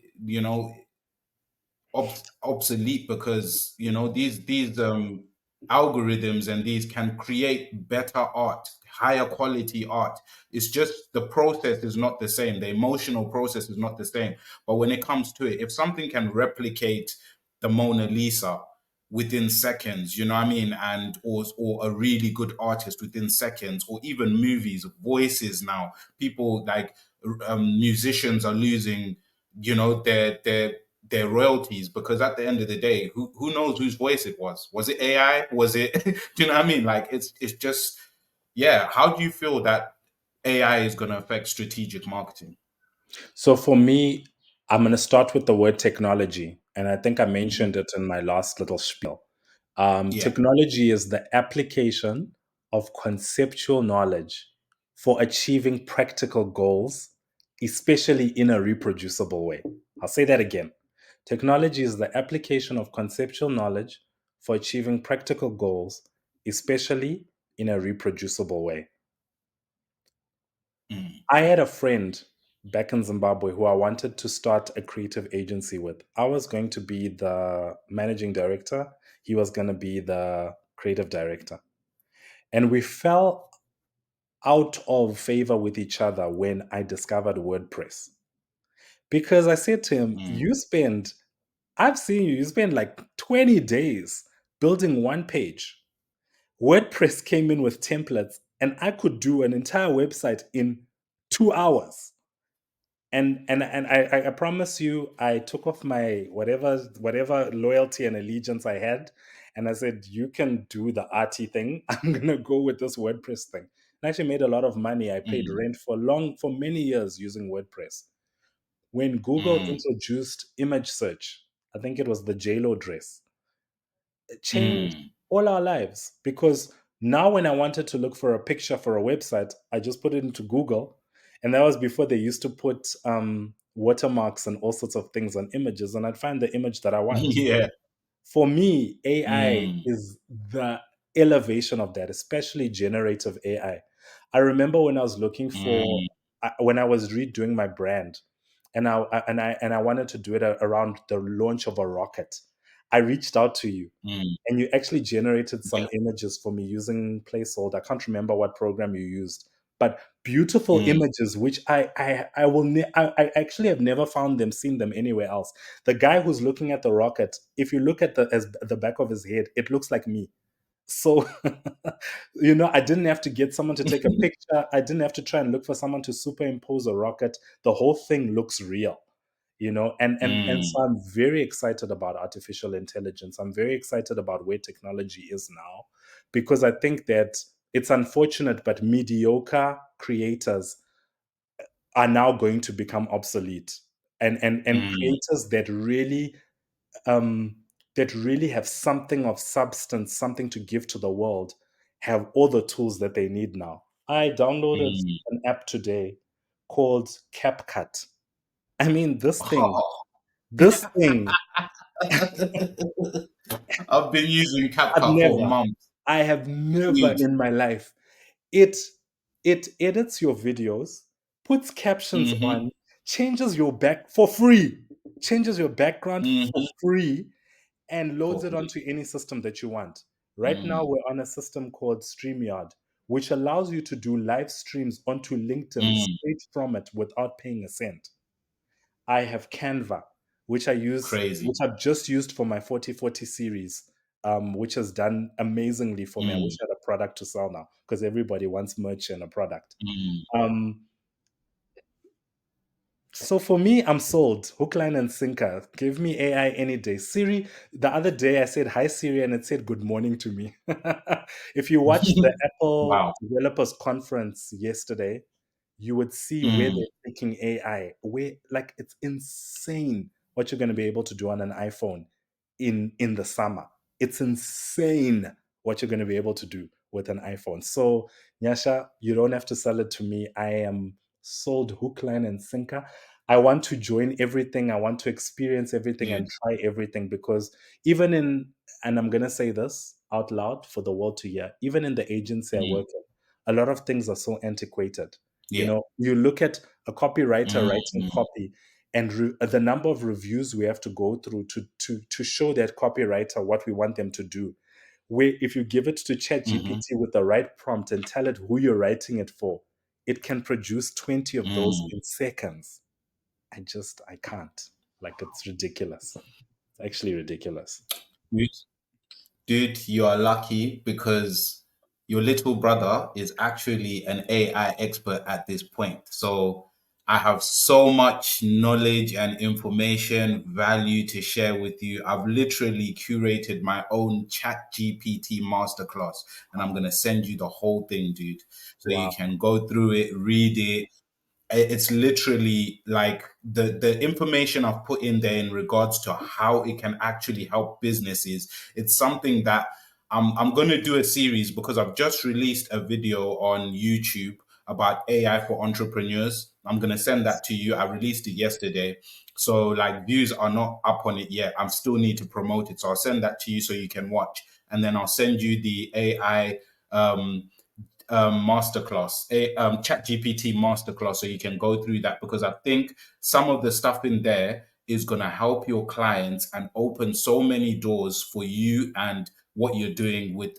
obsolete, because these algorithms and these can create better art, higher quality art. It's just the process is not the same, the emotional process is not the same. But when it comes to it, if something can replicate the Mona Lisa within seconds, you know what I mean, and or a really good artist within seconds, or even movies, voices now, people like musicians are losing, their royalties, because at the end of the day, who knows whose voice it was? Was it AI? Was it? Do you know what I mean? Like it's just, yeah. How do you feel that AI is going to affect strategic marketing? So for me, I'm going to start with the word technology. And I think I Hmm. mentioned it in my last little spiel. Yeah. Technology is the application of conceptual knowledge for achieving practical goals, especially in a reproducible way. I'll say that again. Technology is the application of conceptual knowledge for achieving practical goals, especially in a reproducible way. Mm, I had a friend back in Zimbabwe who I wanted to start a creative agency with. I was going to be the managing director, he was going to be the creative director. And we fell out of favor with each other when I discovered WordPress. Because I said to him, mm, I've seen you spend like 20 days building one page. WordPress came in with templates, and I could do an entire website in 2 hours. And I promise you, I took off my whatever loyalty and allegiance I had, and I said, "You can do the arty thing. I'm gonna go with this WordPress thing." And I actually made a lot of money. I paid mm, rent for many years using WordPress. When Google mm, introduced image search, I think it was the JLo dress, it changed mm, all our lives, because now when I wanted to look for a picture for a website, I just put it into Google. And that was before they used to put watermarks and all sorts of things on images, and I'd find the image that I want. yeah. For me, AI Mm, is the elevation of that, especially generative AI. I remember when I was looking for, mm, when I was redoing my brand, and I wanted to do it around the launch of a rocket. I reached out to you, mm, and you actually generated yeah. some images for me using placeholder. I can't remember what program you used, but beautiful Mm, images, which I will I actually have never found them, seen them anywhere else. The guy who's looking at the rocket, if you look at the back of his head, it looks like me. So, I didn't have to get someone to take a picture. I didn't have to try and look for someone to superimpose a rocket. The whole thing looks real, and mm, so I'm very excited about artificial intelligence. I'm very excited about where technology is now, because I think that it's unfortunate, but mediocre creators are now going to become obsolete, and mm, creators um, that really have something of substance, something to give to the world, have all the tools that they need now. I downloaded mm. an app today called CapCut. I mean, Oh. this thing, I've been using I've CapCut for never, months. I have never Dude. in my life. It it edits your videos, puts captions Hmm. on, changes your back for free, changes your background for Hmm. free, and loads For it free. onto any system that you want. Right now, Mm, we're on a system called StreamYard, which allows you to do live streams onto LinkedIn mm. straight from it without paying a cent. I have Canva, which Crazy. I've just used for my 4040 series, which has done amazingly for me. I wish Mm, I had a product to sell now, because everybody wants merch and a product. mm, Um, So for me, I'm sold. Hook, line, and sinker. Give me AI any day. Siri, the other day I said, "Hi, Siri," and it said, "Good morning" to me. If you watched the Apple wow. Developers Conference yesterday, you would see where Mm, they're taking AI. Like, it's insane what you're going to be able to do on an iPhone in the summer. It's insane what you're going to be able to do with an iPhone. So, Nyasha, you don't have to sell it to me. I am sold hook, line, and sinker. I want to join everything. I want to experience everything and dude. try everything, because even in, and I'm going to say this, out loud for the world to hear. Even in the agency I Mm. work in, a lot of things are so antiquated. You Yeah. know, you look at a copywriter writing Mm. copy, and the number of reviews we have to go through to show that copywriter what we want them to do. Where if you give it to Mhm. ChatGPT with the right prompt and tell it who you're writing it for, it can produce 20 of those Mm. in seconds. I can't. Like, it's ridiculous. It's actually ridiculous. Dude, you are lucky because your little brother is actually an AI expert at this point. So I have so much knowledge and information value to share with you. I've literally curated my own chat GPT masterclass and I'm going to send you the whole thing, dude. So you Wow. can go through it, read it, it's literally like the information I've put in there in regards to how it can actually help businesses. It's something that I'm going to do a series because I've just released a video on YouTube about AI for entrepreneurs. I'm going to send that to you. I released it yesterday. So like views are not up on it yet. I still need to promote it. So I'll send that to you so you can watch. And then I'll send you the AI masterclass, a chat GPT masterclass, so you can go through that because I think some of the stuff in there is going to help your clients and open so many doors for you and what you're doing with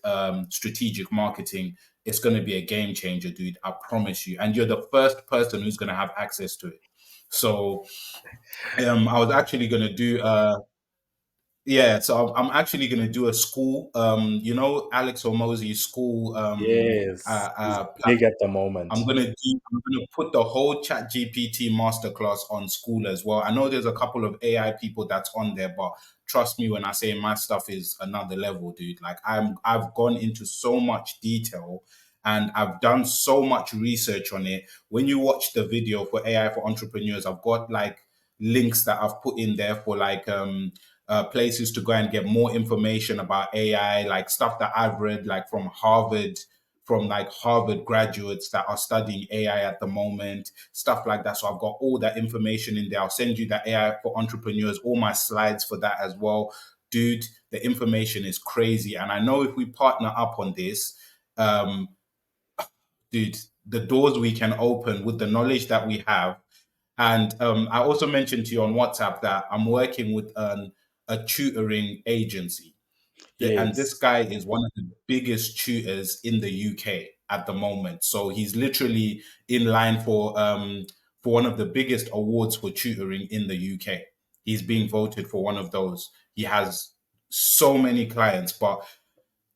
strategic marketing. It's going to be a game changer, dude. I promise you. And you're the first person who's going to have access to it. So I was actually going to do yeah, so I'm actually going to do a school, Alex Omozi's school Yes, he's big at the moment. I'm gonna put the whole Chat GPT masterclass on school as well. I know there's a couple of AI people that's on there, but trust me when I say my stuff is another level, dude. Like I've gone into so much detail and I've done so much research on it. When you watch the video for AI for entrepreneurs, I've got like links that I've put in there for like places to go and get more information about AI, like stuff that I've read, like from like Harvard graduates that are studying AI at the moment, stuff like that. So I've got all that information in there. I'll send you that AI for entrepreneurs, all my slides for that as well. Dude, the information is crazy. And I know if we partner up on this, um, dude, the doors we can open with the knowledge that we have. And I also mentioned to you on WhatsApp that I'm working with a tutoring agency and this Yes. guy is one of the biggest tutors in the UK at the moment. So he's literally in line for one of the biggest awards for tutoring in the UK. He's being voted for one of those. He has so many clients, but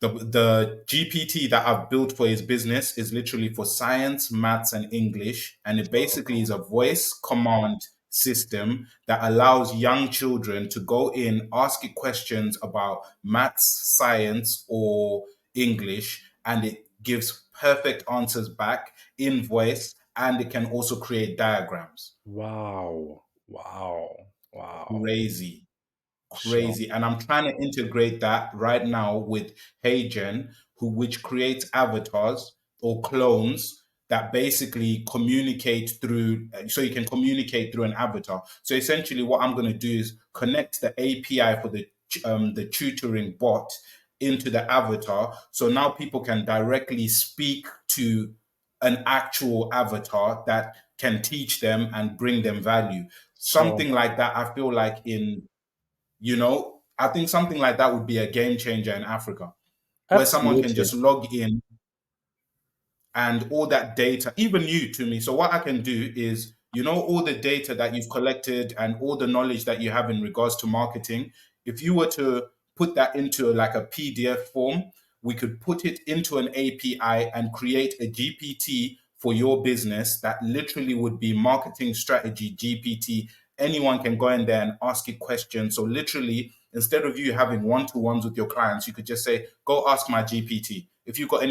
the GPT that I've built for his business is literally for science, maths, and English. And it basically is a voice command system that allows young children to go in, ask it questions about maths, science, or English, and it gives perfect answers back in voice, and it can also create diagrams. Wow. Wow. Wow. Crazy. Sure. Crazy. And I'm trying to integrate that right now with HeyGen, which creates avatars or clones that basically communicate through, so you can communicate through an avatar. So essentially, what I'm going to do is connect the API for the tutoring bot into the avatar. So now people can directly speak to an actual avatar that can teach them and bring them value. Sure. Something like that, I feel like I think something like that would be a game changer in Africa, where someone can Absolutely. just log in and all that data, even you to me. So what I can do is, all the data that you've collected and all the knowledge that you have in regards to marketing, if you were to put that into like a PDF form, we could put it into an API and create a GPT for your business that literally would be marketing strategy GPT. Anyone can go in there and ask it questions. So literally, instead of you having one-to-ones with your clients, you could just say, "Go ask my GPT. If you've got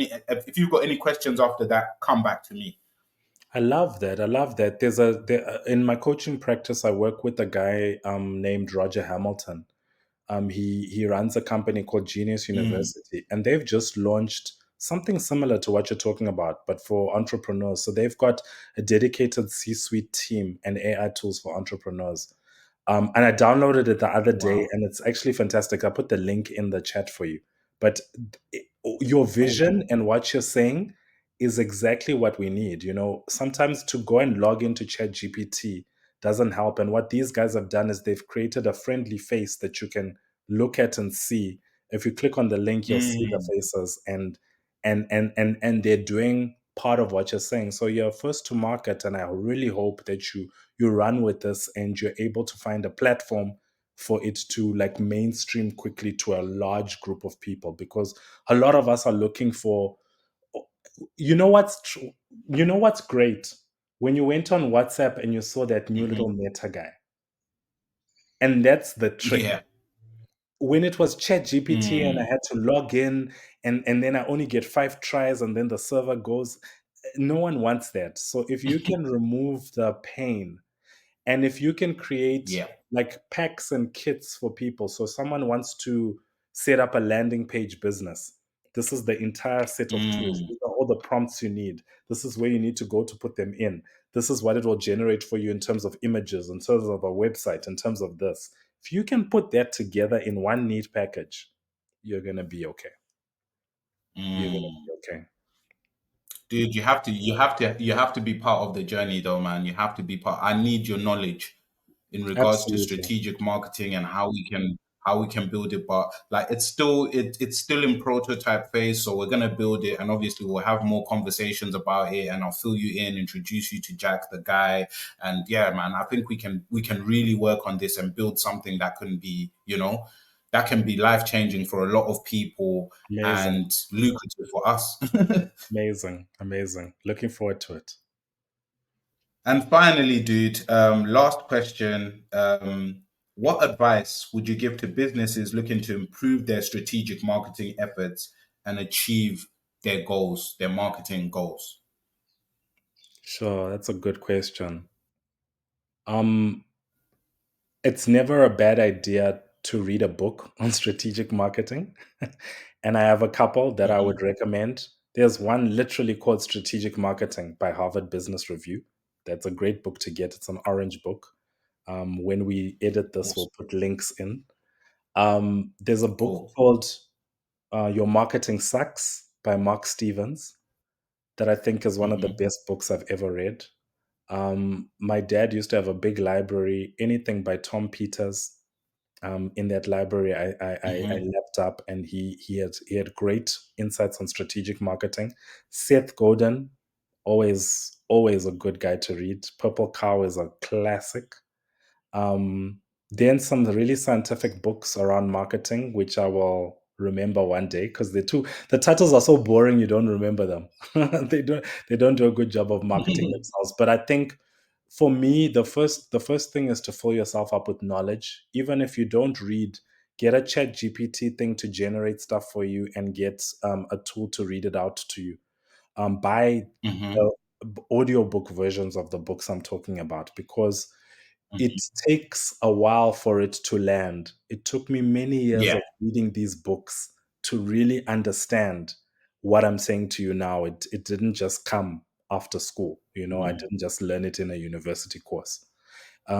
any questions after that, come back to me." I love that. I love that. In my coaching practice, I work with a guy named Roger Hamilton. He runs a company called Genius Mm, University, and they've just launched something similar to what you're talking about, but for entrepreneurs. So they've got a dedicated C-suite team and AI tools for entrepreneurs. And I downloaded it the other day, wow. and it's actually fantastic. I put the link in the chat for you. But your Cool. vision and what you're saying is exactly what we need. Sometimes to go and log into ChatGPT doesn't help. And what these guys have done is they've created a friendly face that you can look at and see. If you click on the link, you'll see the Mm, faces, and they're doing part of what you're saying. So you're first to market, and I really hope that you run with this and you're able to find a platform for it to like mainstream quickly to a large group of people, because a lot of us are looking for, you know what's tr- you know what's great, when you went on WhatsApp and you saw that new mhm. little meta guy. And that's the trick. Yeah. When it was ChatGPT and I Mm, had to log in, and then I only get 5 tries and then the server goes, no one wants that. So if you can remove the pain, and if you can create yeah. like packs and kits for people, so someone wants to set up a landing page business, this is the entire set of tools. Mm, These are all the prompts you need. This is where you need to go to put them in. This is what it will generate for you in terms of images, in terms of a website, in terms of this. If you can put that together in one neat package, you're going to be okay. You're going to mm. be okay. Dude, you have to be part of the journey though, man. You have to be part. I need your knowledge in regards to Absolutely. strategic marketing and how we can build it. But like it's still in prototype phase, so we're gonna build it, and obviously we'll have more conversations about it, and I'll fill you in, introduce you to Jack the guy, and yeah, man, I think we can really work on this and build something that can be life changing for a lot of people Amazing. and lucrative for us. Amazing. Amazing. Looking forward to it. And finally, dude, last question. What advice would you give to businesses looking to improve their strategic marketing efforts and achieve their goals, their marketing goals? Sure, that's a good question. Um, it's never a bad idea to read a book on strategic marketing. And I have a couple that I Hmm. would recommend. There's one literally called Strategic Marketing by Harvard Business Review. That's a great book to get. It's an orange book. When we edit this, we'll Awesome. put links in. There's a book Cool. called Your Marketing Sucks by Mark Stevens that I think is one of the Hmm. best books I've ever read. My dad used to have a big library, anything by Tom Peters. In that library, I Hmm. lapped up, and he had great insights on strategic marketing. Seth Godin, always a good guy to read. Purple Cow is a classic. Um, then some really scientific books around marketing, which I will remember one day, because the titles are so boring you don't remember them. They don't do a good job of marketing themselves. But I think for me, the first thing is to fill yourself up with knowledge. Even if you don't read, get a chat GPT thing to generate stuff for you, and get a tool to read it out to you. Buy Hmm. the audiobook versions of the books I'm talking about, because it Hmm. takes a while for it to land. It took me many years Yeah. of reading these books to really understand what I'm saying to you now. It didn't just come after school. I Mm, didn't just learn it in a university course.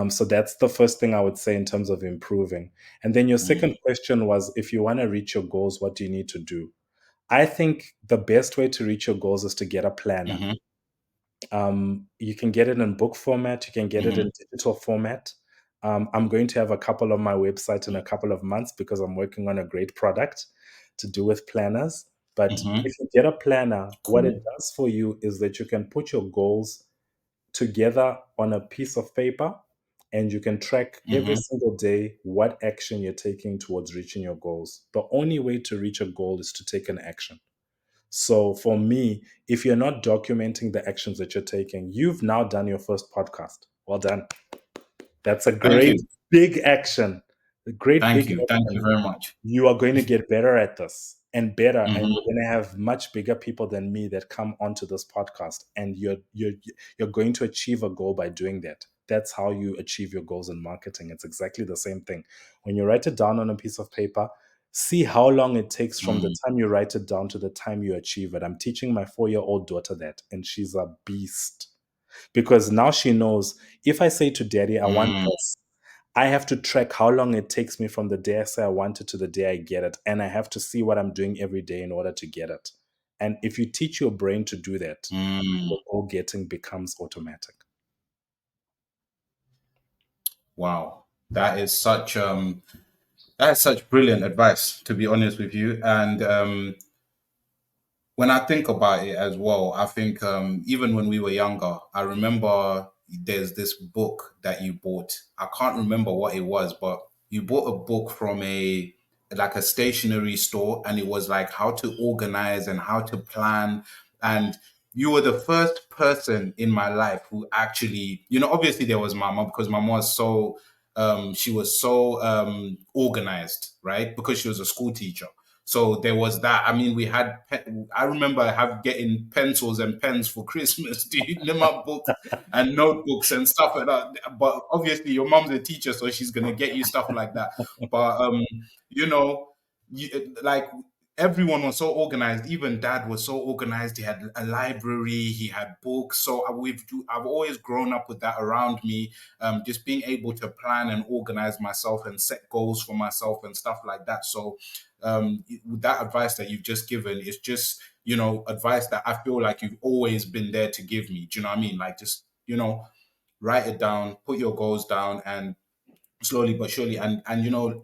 So that's the first thing I would say in terms of improving. And then your second mm, question was, if you want to reach your goals, what do you need to do? I think the best way to reach your goals is to get a planner. mhm, You can get it in book format, you can get it mhm, in digital format. I'm going to have a couple on my website in a couple of months, because I'm working on a great product to do with planners. But mhm. if you get a planner, what it Cool. does for you is that you can put your goals together on a piece of paper, and you can track every Mhm, single day what action you're taking towards reaching your goals. The only way to reach a goal is to take an action. So for me, if you're not documenting the actions that you're taking, you've now done your first podcast. Well done. That's a Thank great you. big action. A great Thank big you. Thank you action. very much. You are going to get better at this, and better, and Mhm, you're going to have much bigger people than me that come onto this podcast, and you're going to achieve a goal by doing that. That's how you achieve your goals in marketing. It's exactly the same thing. When you write it down on a piece of paper, see how long it takes from the mm, time you write it down to the time you achieve it. I'm teaching my 4-year-old daughter that, and she's a beast, because now she knows, if I say to daddy, I want mm, this, I have to track how long it takes me from the day I say I want it to the day I get it. And I have to see what I'm doing every day in order to get it. And if you teach your brain to do that, Mm, the goal getting becomes automatic. wow, that is such brilliant advice, to be honest with you. And when I think about it as well, I think even when we were younger, I remember there's this book that you bought. I can't remember what it was, but you bought a book from a stationery store, and it was like how to organize and how to plan. And you were the first person in my life who actually, obviously there was my mom, because my mom was she was so organized, right? Because she was a school teacher. So there was that. I mean, I remember getting pencils and pens for Christmas, dude, number books and notebooks and stuff like that. But obviously, your mom's a teacher, so she's gonna get you stuff like that. But you know, like everyone was so organized. Even dad was so organized. He had a library. He had books. So I've always grown up with that around me. Just being able to plan and organize myself and set goals for myself and stuff like that. So that advice that you've just given is just advice that I feel like you've always been there to give me. Do you know what I mean? Like, just write it down, put your goals down, and slowly but surely, and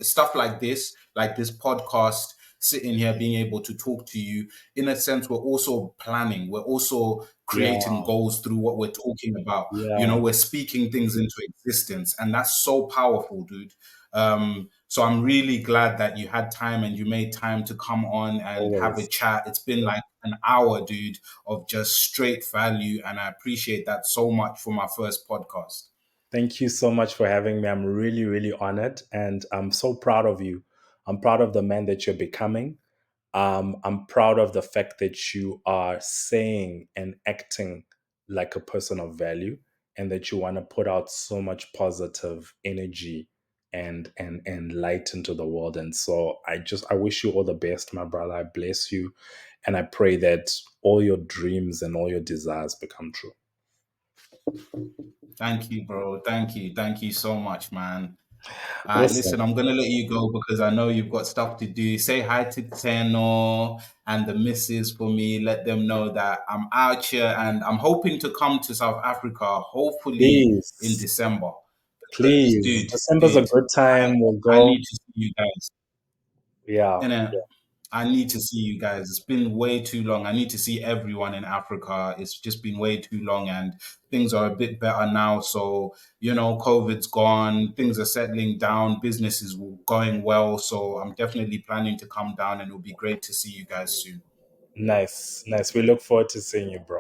stuff like this podcast, sitting here being able to talk to you, in a sense we're also planning, we're also creating Yeah. goals through what we're talking about. Yeah. We're speaking things into existence, and that's so powerful, dude. So I'm really glad that you had time and you made time to come on and have a Always. chat. It's been like an hour, dude, of just straight value, and I appreciate that so much for my first podcast. Thank you so much for having me. I'm really, really honored. And I'm so proud of you. I'm proud of the man that you're becoming. I'm proud of the fact that you are saying and acting like a person of value, and that you want to put out so much positive energy and light into the world. And so I wish you all the best, my brother. I bless you, and I pray that all your dreams and all your desires become true. Thank you, bro. Thank you. Thank you so much, man. All right, Awesome. listen, I'm gonna let you go because I know you've got stuff to do. Say hi to Teno and the missus for me. Let them know that I'm out here and I'm hoping to come to South Africa, hopefully in Please, December. Because, please. dude, December's a dude, good I time. We'll I go. need to see you guys. Yeah. And I need to see you guys. It's been way too long. I need to see everyone in Africa. It's just been way too long, and things are a bit better now. So, COVID's gone, things are settling down, business is going well. So, I'm definitely planning to come down, and it'll be great to see you guys soon. Nice. Nice. We look forward to seeing you, bro.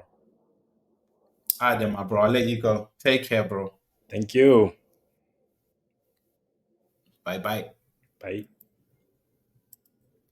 All right, then, my bro. I'll let you go. Take care, bro. Thank you. Bye bye. Bye.